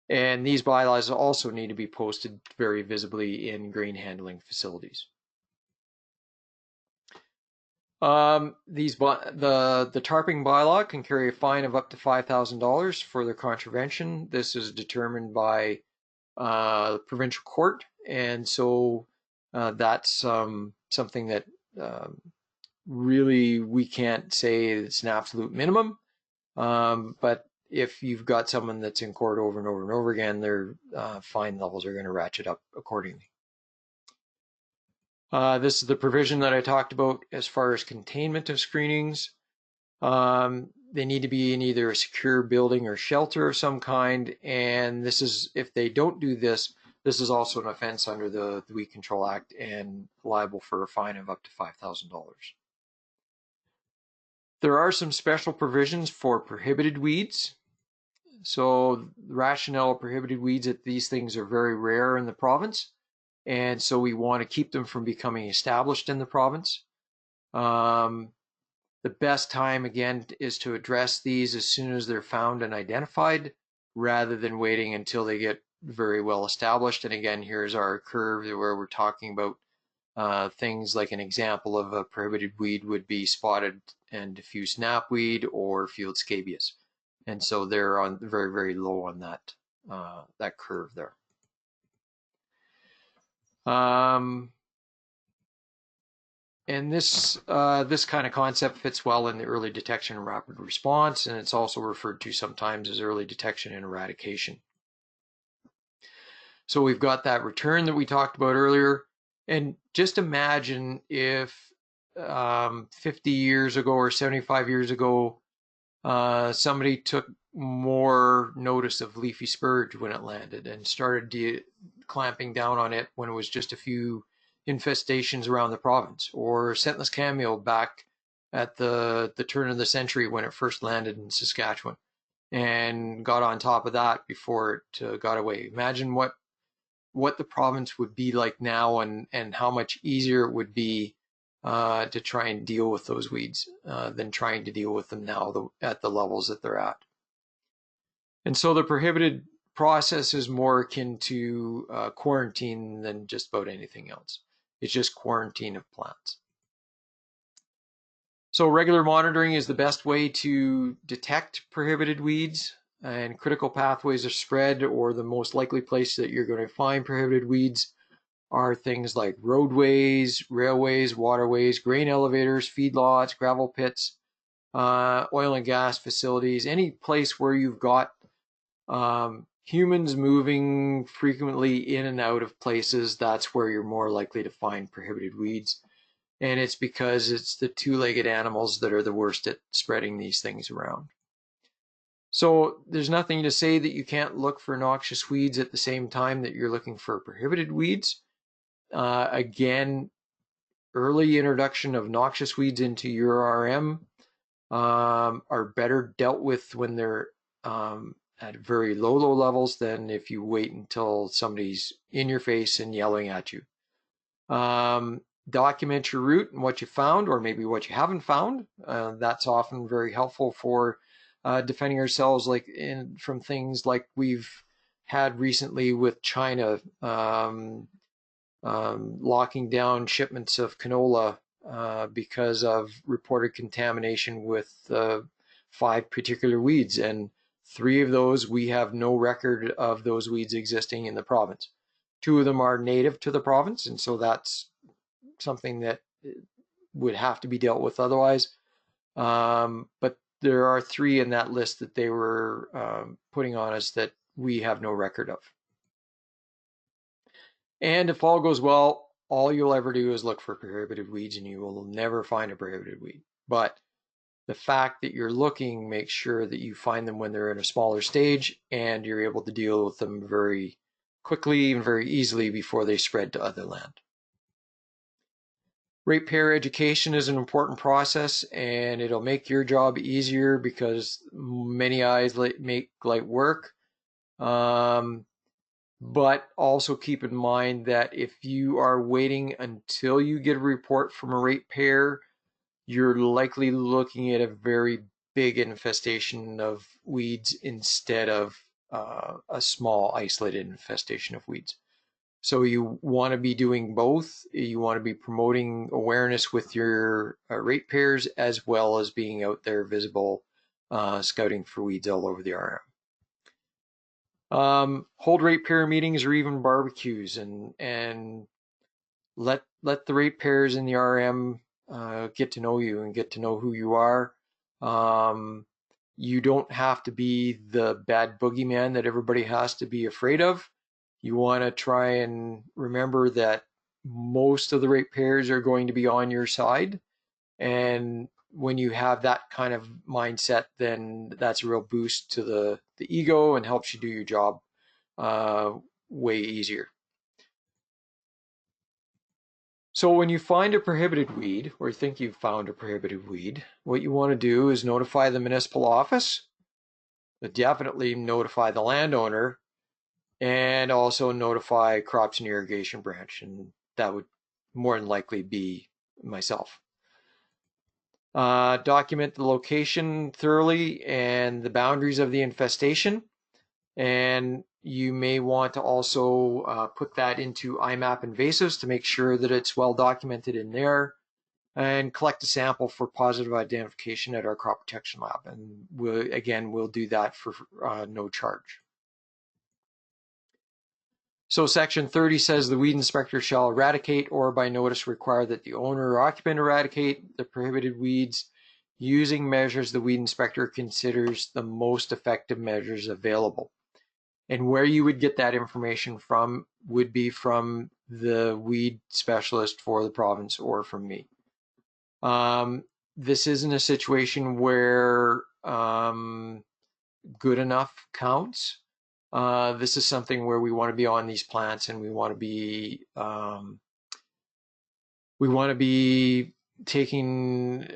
And these bylaws also need to be posted very visibly in grain handling facilities. The tarping bylaw can carry a fine of up to $5,000 for the contravention. This is determined by the provincial court, and so that's something that really we can't say it's an absolute minimum. But if you've got someone that's in court over and over and over again, their fine levels are going to ratchet up accordingly. This is the provision that I talked about as far as containment of screenings. They need to be in either a secure building or shelter of some kind, and this is, if they don't do this, this is also an offense under the Weed Control Act and liable for a fine of up to $5,000. There are some special provisions for prohibited weeds. So the rationale of prohibited weeds, that these things are very rare in the province, and so we want to keep them from becoming established in the province. The best time, again, is to address these as soon as they're found and identified, rather than waiting until they get very well established. And again, here's our curve where we're talking about things like an example of a prohibited weed would be spotted and diffuse knapweed or field scabious. And so they're on very, very low on that curve there. And this kind of concept fits well in the early detection and rapid response, and it's also referred to sometimes as early detection and eradication. So we've got that return that we talked about earlier, and just imagine if 50 years ago or 75 years ago, somebody took more notice of leafy spurge when it landed and started clamping down on it when it was just a few infestations around the province, or scentless cameo back at the turn of the century when it first landed in Saskatchewan, and got on top of that before it got away. Imagine what what the province would be like now and how much easier it would be to try and deal with those weeds than trying to deal with them now at the levels that they're at. And so the prohibited process is more akin to quarantine than just about anything else. It's just quarantine of plants. So regular monitoring is the best way to detect prohibited weeds and critical pathways of spread, or the most likely place that you're going to find prohibited weeds are things like roadways, railways, waterways, grain elevators, feedlots, gravel pits, oil and gas facilities, any place where you've got humans moving frequently in and out of places. That's where you're more likely to find prohibited weeds. And it's because it's the two-legged animals that are the worst at spreading these things around. So there's nothing to say that you can't look for noxious weeds at the same time that you're looking for prohibited weeds. Again, early introduction of noxious weeds into your RM are better dealt with when they're at very low levels than if you wait until somebody's in your face and yelling at you. Document your route and what you found, or maybe what you haven't found. That's often very helpful for defending ourselves from things like we've had recently with China locking down shipments of canola because of reported contamination with 5 particular weeds, and 3 of those we have no record of those weeds existing in the province. 2 of them are native to the province, and so that's something that would have to be dealt with otherwise. But there are 3 in that list that they were putting on us that we have no record of. And if all goes well, all you'll ever do is look for prohibited weeds and you will never find a prohibited weed. But the fact that you're looking makes sure that you find them when they're in a smaller stage and you're able to deal with them very quickly and very easily before they spread to other land. Ratepayer education is an important process, and it'll make your job easier because many eyes make light work. But also keep in mind that if you are waiting until you get a report from a ratepayer, you're likely looking at a very big infestation of weeds instead of a small isolated infestation of weeds. So you want to be doing both. You want to be promoting awareness with your ratepayers as well as being out there visible, scouting for weeds all over the RM. Hold ratepayer meetings or even barbecues, and let the ratepayers in the RM get to know you and get to know who you are. You don't have to be the bad boogeyman that everybody has to be afraid of. You want to try and remember that most of the ratepayers are going to be on your side, and when you have that kind of mindset, then that's a real boost to the ego and helps you do your job way easier. So when you find a prohibited weed, or think you've found a prohibited weed, what you want to do is notify the municipal office, but definitely notify the landowner, and also notify Crops and Irrigation Branch, and that would more than likely be myself. Document the location thoroughly and the boundaries of the infestation, and you may want to also put that into IMAP invasives to make sure that it's well documented in there, and collect a sample for positive identification at our crop protection lab. And we'll do that for no charge. So section 30 says the weed inspector shall eradicate or by notice require that the owner or occupant eradicate the prohibited weeds using measures the weed inspector considers the most effective measures available. And where you would get that information from would be from the weed specialist for the province or from me. This isn't a situation where good enough counts. This is something where we want to be on these plants, and we want to be taking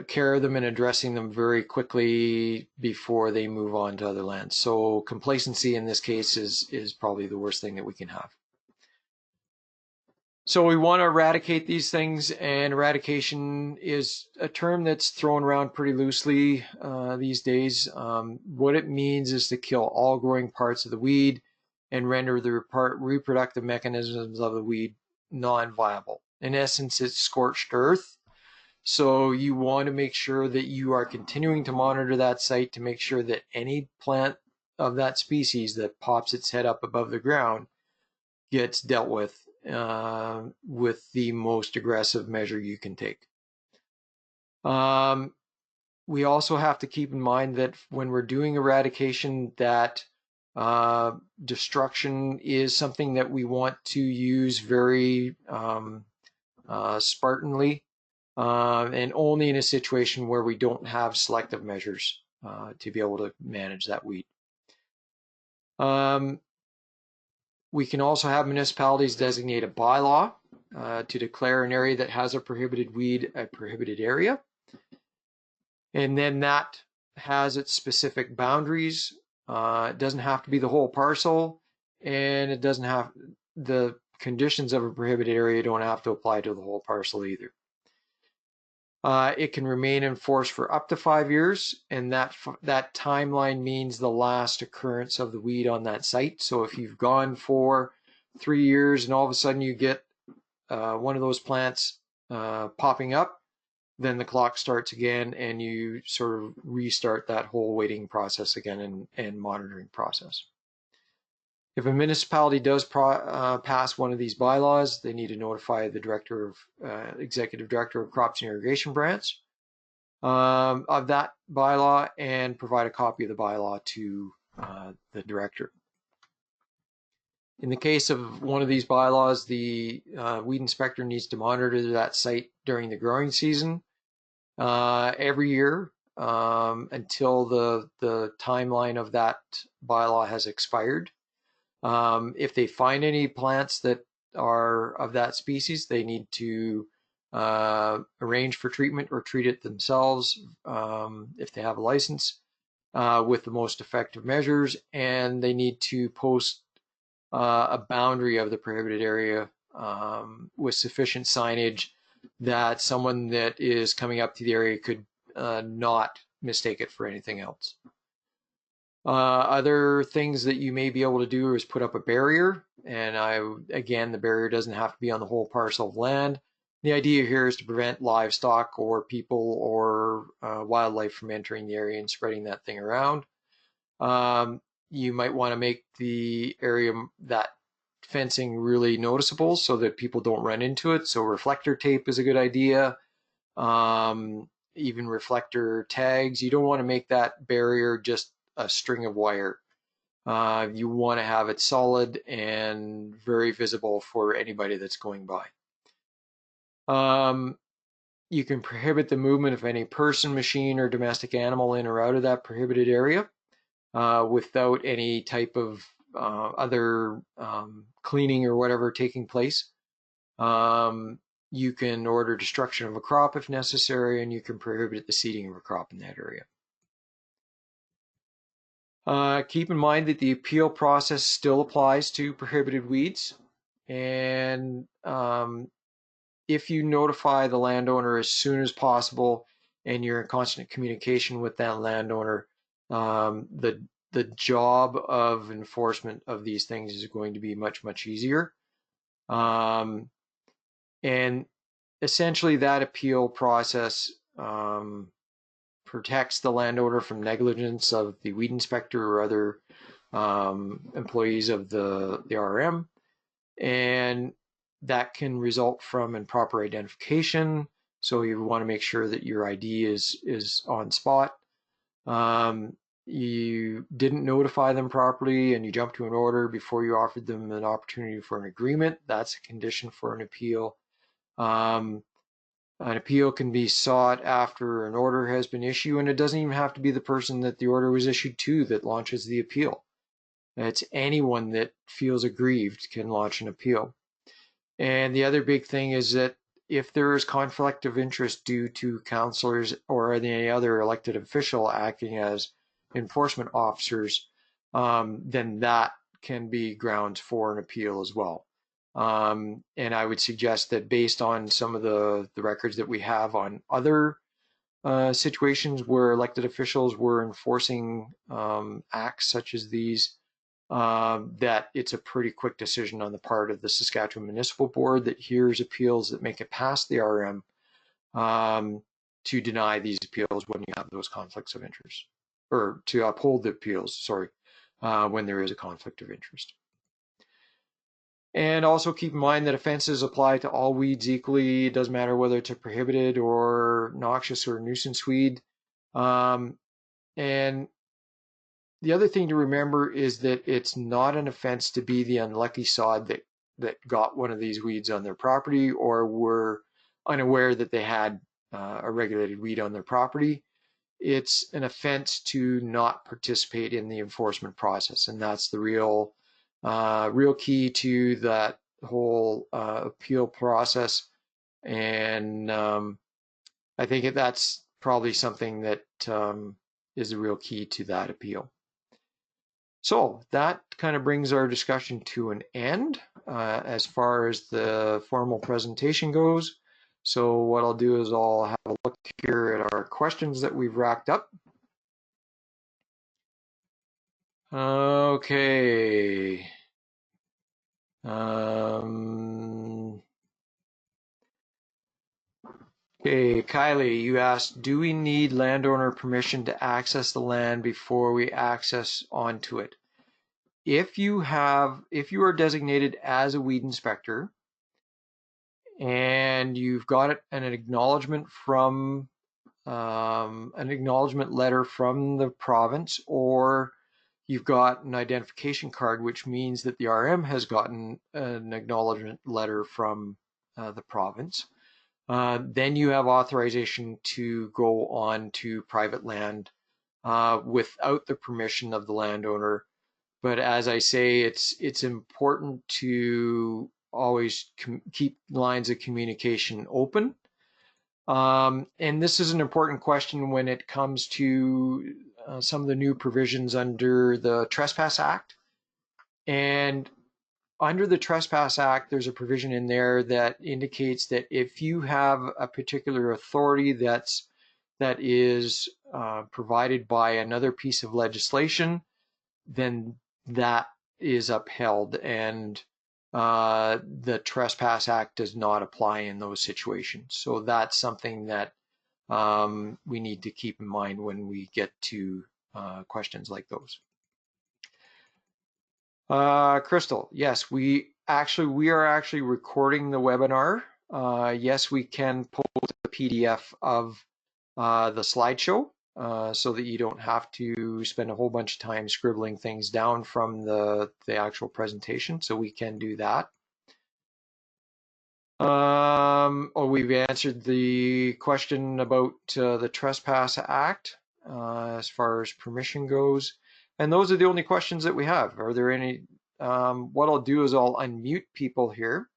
care of them and addressing them very quickly before they move on to other lands. So complacency in this case is probably the worst thing that we can have. So we want to eradicate these things, and eradication is a term that's thrown around pretty loosely these days. What it means is to kill all growing parts of the weed and render the reproductive mechanisms of the weed non-viable. In essence, it's scorched earth. So you want to make sure that you are continuing to monitor that site to make sure that any plant of that species that pops its head up above the ground gets dealt with the most aggressive measure you can take. We also have to keep in mind that when we're doing eradication, that destruction is something that we want to use very spartanly, and only in a situation where we don't have selective measures to be able to manage that weed. We can also have municipalities designate a bylaw to declare an area that has a prohibited weed a prohibited area. And then that has its specific boundaries. It doesn't have to be the whole parcel, and it doesn't have the conditions of a prohibited area don't have to apply to the whole parcel either. It can remain in force for up to 5 years, and that timeline means the last occurrence of the weed on that site. So if you've gone for 3 years and all of a sudden you get one of those plants popping up, then the clock starts again and you sort of restart that whole waiting process again and monitoring process. If a municipality does pass one of these bylaws, they need to notify the executive director of crops and irrigation branch of that bylaw and provide a copy of the bylaw to the director. In the case of one of these bylaws, the weed inspector needs to monitor that site during the growing season every year until the timeline of that bylaw has expired. If they find any plants that are of that species, they need to arrange for treatment or treat it themselves if they have a license with the most effective measures, and they need to post a boundary of the prohibited area with sufficient signage that someone that is coming up to the area could not mistake it for anything else. Other things that you may be able to do is put up a barrier, and again, the barrier doesn't have to be on the whole parcel of land. The idea here is to prevent livestock or people or wildlife from entering the area and spreading that thing around. You might want to make the area, that fencing, really noticeable so that people don't run into it. So reflector tape is a good idea. Even reflector tags. You don't want to make that barrier just a string of wire. You want to have it solid and very visible for anybody that's going by. You can prohibit the movement of any person, machine, or domestic animal in or out of that prohibited area without any type of other cleaning or whatever taking place. You can order destruction of a crop if necessary, and you can prohibit the seeding of a crop in that area. Keep in mind that the appeal process still applies to prohibited weeds, and if you notify the landowner as soon as possible and you're in constant communication with that landowner, the job of enforcement of these things is going to be much, much easier. And essentially that appeal process protects the landowner from negligence of the weed inspector or other employees of the RM, and that can result from improper identification. So you want to make sure that your ID is on spot. You didn't notify them properly and you jumped to an order before you offered them an opportunity for an agreement. That's a condition for an appeal. An appeal can be sought after an order has been issued, and it doesn't even have to be the person that the order was issued to that launches the appeal. It's anyone that feels aggrieved can launch an appeal. And the other big thing is that if there is conflict of interest due to councillors or any other elected official acting as enforcement officers, then that can be grounds for an appeal as well. And I would suggest that based on some of the records that we have on other situations where elected officials were enforcing acts such as these, that it's a pretty quick decision on the part of the Saskatchewan Municipal Board that hears appeals that make it past the RM to deny these appeals when you have those conflicts of interest, or to uphold the appeals, sorry, when there is a conflict of interest. And also keep in mind that offenses apply to all weeds equally. It doesn't matter whether it's a prohibited or noxious or nuisance weed. And the other thing to remember is that it's not an offense to be the unlucky sod that got one of these weeds on their property or were unaware that they had a regulated weed on their property. It's an offense to not participate in the enforcement process, and that's the real key to that whole appeal process. And I think that's probably something that is the real key to that appeal. So that kind of brings our discussion to an end as far as the formal presentation goes. So what I'll do is I'll have a look here at our questions that we've racked up. Okay. Okay, Kylie, you asked, do we need landowner permission to access the land before we access onto it? If you are designated as a weed inspector and you've got an acknowledgement from an acknowledgement letter from the province, or you've got an identification card, which means that the RM has gotten an acknowledgement letter from the province, then you have authorization to go on to private land without the permission of the landowner. But as I say, it's important to always keep lines of communication open. And this is an important question when it comes to some of the new provisions under the Trespass Act. And under the Trespass Act, there's a provision in there that indicates that if you have a particular authority that is provided by another piece of legislation, then that is upheld, and the Trespass Act does not apply in those situations. So that's something that we need to keep in mind when we get to questions like those. Crystal, yes, we are actually recording the webinar. Yes, we can post a PDF of the slideshow so that you don't have to spend a whole bunch of time scribbling things down from the actual presentation. So we can do that. We've answered the question about the Trespass Act as far as permission goes. And those are the only questions that we have. Are there any? What I'll do is I'll unmute people here.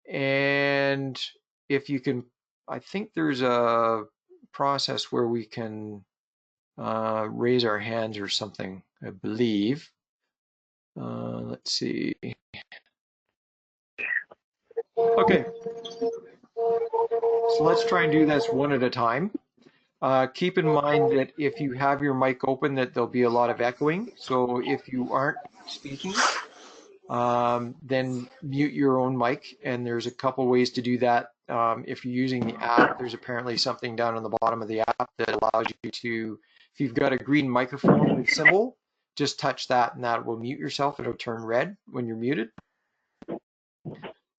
And if you can, I think there's a process where we can raise our hands or something, I believe. Let's see. Okay. So let's try and do this one at a time. Keep in mind that if you have your mic open, that there'll be a lot of echoing. So if you aren't speaking, then mute your own mic. And there's a couple ways to do that. If you're using the app, there's apparently something down on the bottom of the app that allows you to, if you've got a green microphone symbol, just touch that and that will mute yourself. It'll turn red when you're muted.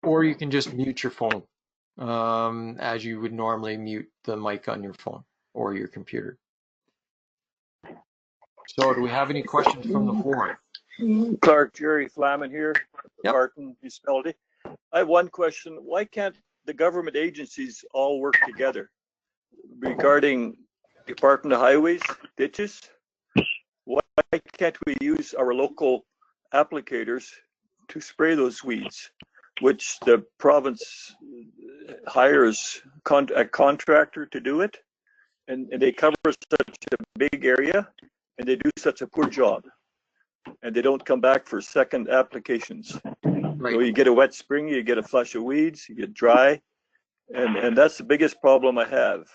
Or you can just mute your phone as you would normally mute the mic on your phone or your computer. So do we have any questions from the floor? Clark, Jerry Flaman here, Yep. Barton Municipality. I have one question. Why can't the government agencies all work together regarding Department of Highways, ditches? Why can't we use our local applicators to spray those weeds, which the province hires a contractor to do it, and they cover such a big area, and they do such a poor job, and they don't come back for second applications? Right. You get a wet spring, you get a flush of weeds, you get dry, and that's the biggest problem I have.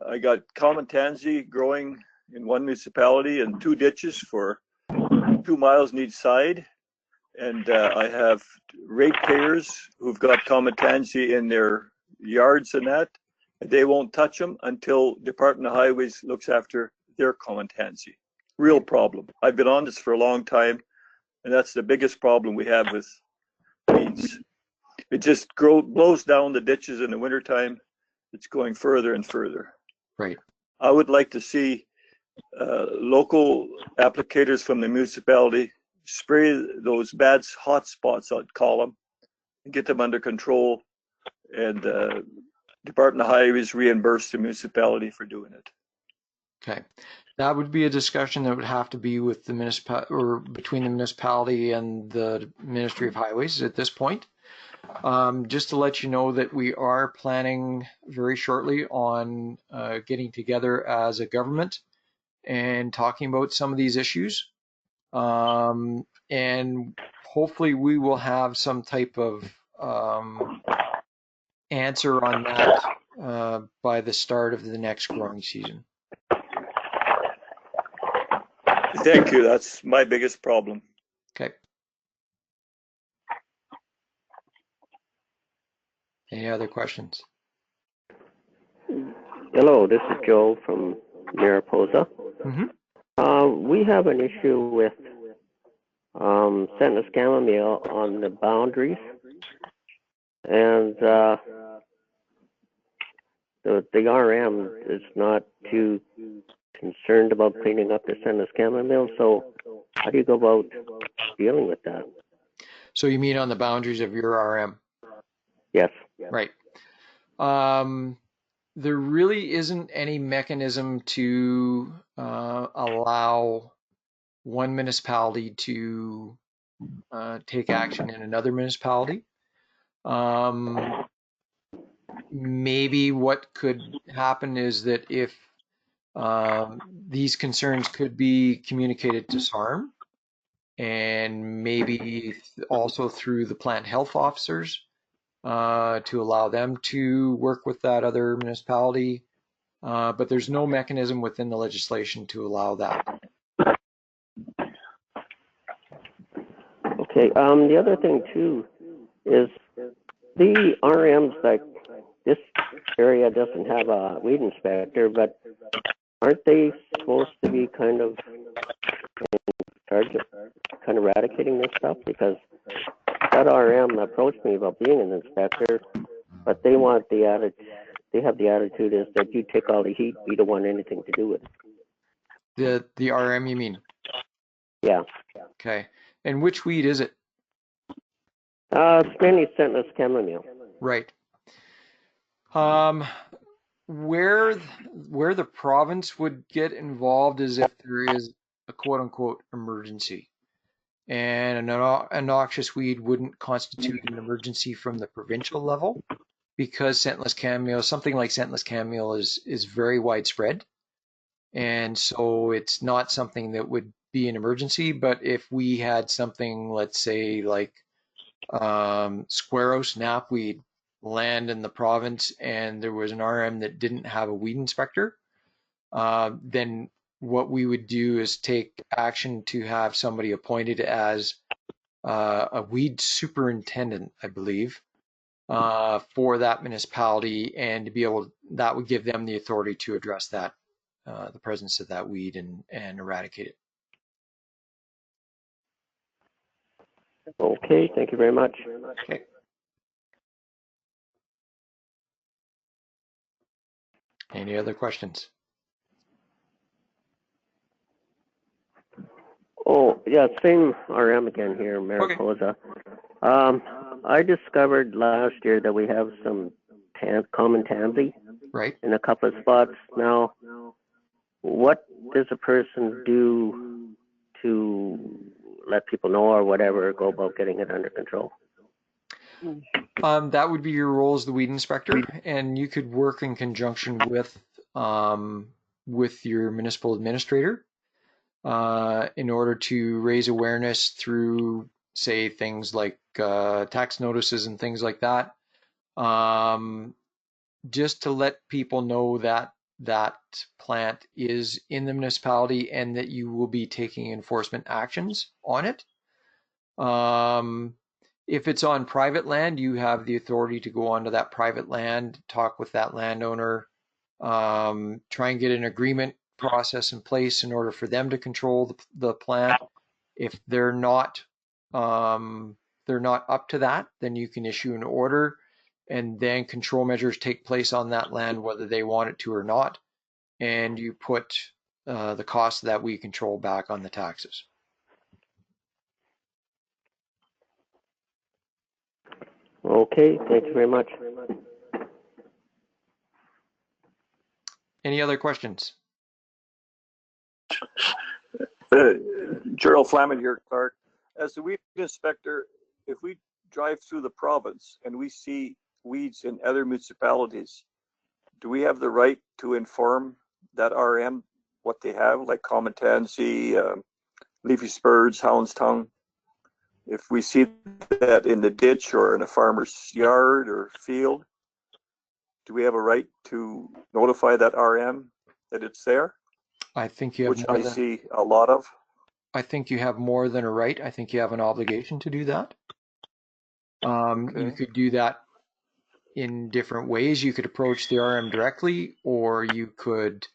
I got common tansy growing in one municipality and 2 ditches for 2 miles on each side, and I have ratepayers who've got common tansy in their yards and that. They won't touch them until Department of Highways looks after their common tansy. Real problem. I've been on this for a long time, and that's the biggest problem we have with weeds. It just blows down the ditches in the wintertime. It's going further and further. Right. I would like to see local applicators from the municipality spray those bad hot spots, I'd call them, and get them under control, and Department of Highways reimburse the municipality for doing it. Okay. That would be a discussion that would have to be with the or between the municipality and the Ministry of Highways at this point. Just to let you know that we are planning very shortly on getting together as a government and talking about some of these issues. And hopefully we will have some type of answer on that by the start of the next growing season. Thank you. That's my biggest problem. Okay. Any other questions? Hello, this is Joe from Mariposa. Mm-hmm. We have an issue with St. Louis chamomile on the boundaries, and the RM is not too concerned about cleaning up the St. Louis chamomile. So, how do you go about dealing with that? So you mean on the boundaries of your RM? Yes. Right. There really isn't any mechanism to allow one municipality to take action in another municipality. Maybe what could happen is that if these concerns could be communicated to SARM, and maybe also through the plant health officers, to allow them to work with that other municipality. But there's no mechanism within the legislation to allow that. Okay. The other thing too is the RMs, like this area doesn't have a weed inspector, but aren't they supposed to be kind of in charge of kind of eradicating this stuff? Because that RM approached me about being an inspector, but they want the attitude. They have the attitude is that you take all the heat. We don't want anything to do with it. The RM, you mean? Yeah. Okay. And which weed is it? It's mainly St. Louis chamomile. Right. Where the province would get involved is if there is a quote unquote emergency, and a noxious weed wouldn't constitute an emergency from the provincial level, because St. Louis chamomile, something like St. Louis chamomile is very widespread, and so it's not something that would be an emergency. But if we had something, let's say like Squaros knapweed land in the province, and there was an RM that didn't have a weed inspector, then what we would do is take action to have somebody appointed as a weed superintendent, I believe, for that municipality, and to be able, that would give them the authority to address that, the presence of that weed and eradicate it. Okay, thank you very much. Okay. Any other questions? Oh, yeah, same RM again here, Mariposa. Okay. I discovered last year that we have some common tansy Right. in a couple of spots. Now, what does a person do to let people know or whatever, go about getting it under control? That would be your role as the weed inspector, and you could work in conjunction with your municipal administrator in order to raise awareness through say things like tax notices and things like that, just to let people know that that plant is in the municipality and that you will be taking enforcement actions on it. If it's on private land, you have the authority to go onto that private land, talk with that landowner, try and get an agreement process in place in order for them to control the plant. If they're not up to that, then you can issue an order, and then control measures take place on that land whether they want it to or not, and you put the cost of that weed control back on the taxes. Okay, thank you very much. Any other questions? Gerald Flamin here, Clark. As the weed inspector, if we drive through the province and we see weeds in other municipalities, do we have the right to inform that RM what they have, like common tansy, leafy spurge, hound's tongue? If we see that in the ditch or in a farmer's yard or field, do we have a right to notify that RM that it's there? I think you have Which more I than see a lot of. I think you have more than a right. I think you have an obligation to do that. Okay. You could do that in different ways. You could approach the RM directly, or you could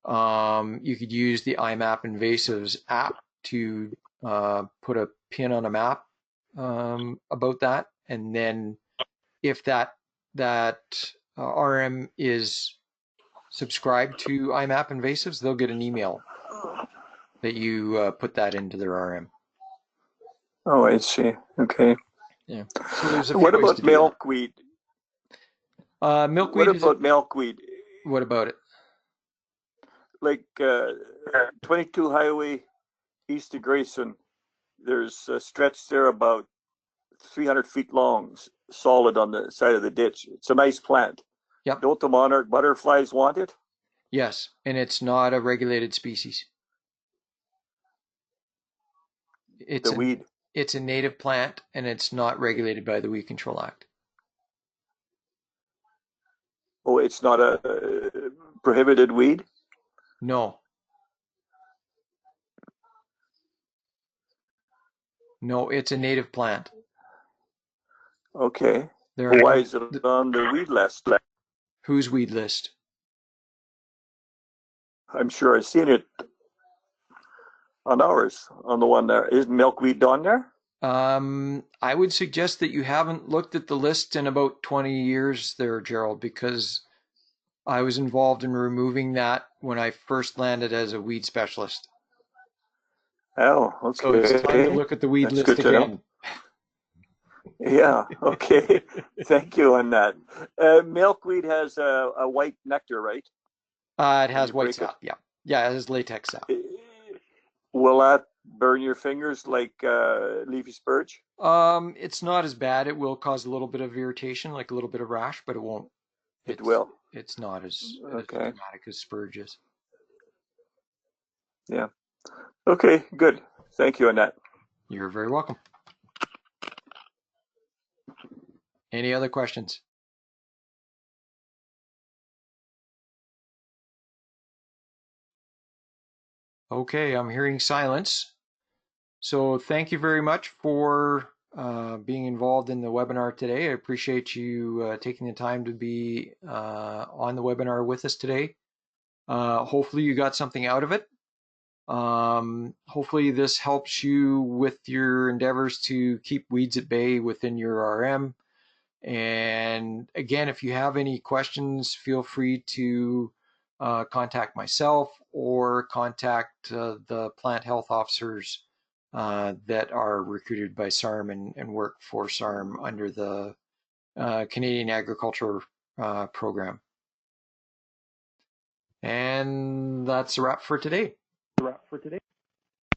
use the IMAP Invasives app to put a pin on a map about that, and then if that RM is subscribed to IMAP Invasives, they'll get an email that you put that into their RM. Oh, I see. Okay. Yeah. So there's a few What ways about to do milkweed? that. Milkweed What about milkweed? What about it? Like 22 Highway east of Grayson, there's a stretch there about 300 feet long, solid on the side of the ditch. It's a nice plant. Yep. Don't the monarch butterflies want it? Yes, and it's not a regulated species. The weed. It's a native plant, and it's not regulated by the Weed Control Act. Oh, it's not a prohibited weed? No. No, it's a native plant. Okay. There are Why is it on the weed list? Whose weed list? I'm sure I've seen it on ours, on the one there. Is milkweed on there? I would suggest that you haven't looked at the list in about 20 years there, Gerald, because I was involved in removing that when I first landed as a weed specialist. Oh, okay. So it's time to look at the weed That's list good to know. again. Yeah, okay. Thank you on that. Milkweed has a white nectar, right? It has you white break it. sap, yeah. Yeah, it has latex sap. Will that burn your fingers like leafy spurge? It's not as bad. It will cause a little bit of irritation, like a little bit of rash, but it won't. It will. It's not as Okay. dramatic as spurge is. Yeah. Okay, good. Thank you on that. You're very welcome. Any other questions? Okay, I'm hearing silence. So thank you very much for being involved in the webinar today. I appreciate you taking the time to be on the webinar with us today. Hopefully you got something out of it. Hopefully this helps you with your endeavors to keep weeds at bay within your RM. And again, if you have any questions, feel free to contact myself or contact the plant health officers that are recruited by SARM and work for SARM under the Canadian Agriculture Program. And that's a wrap for today.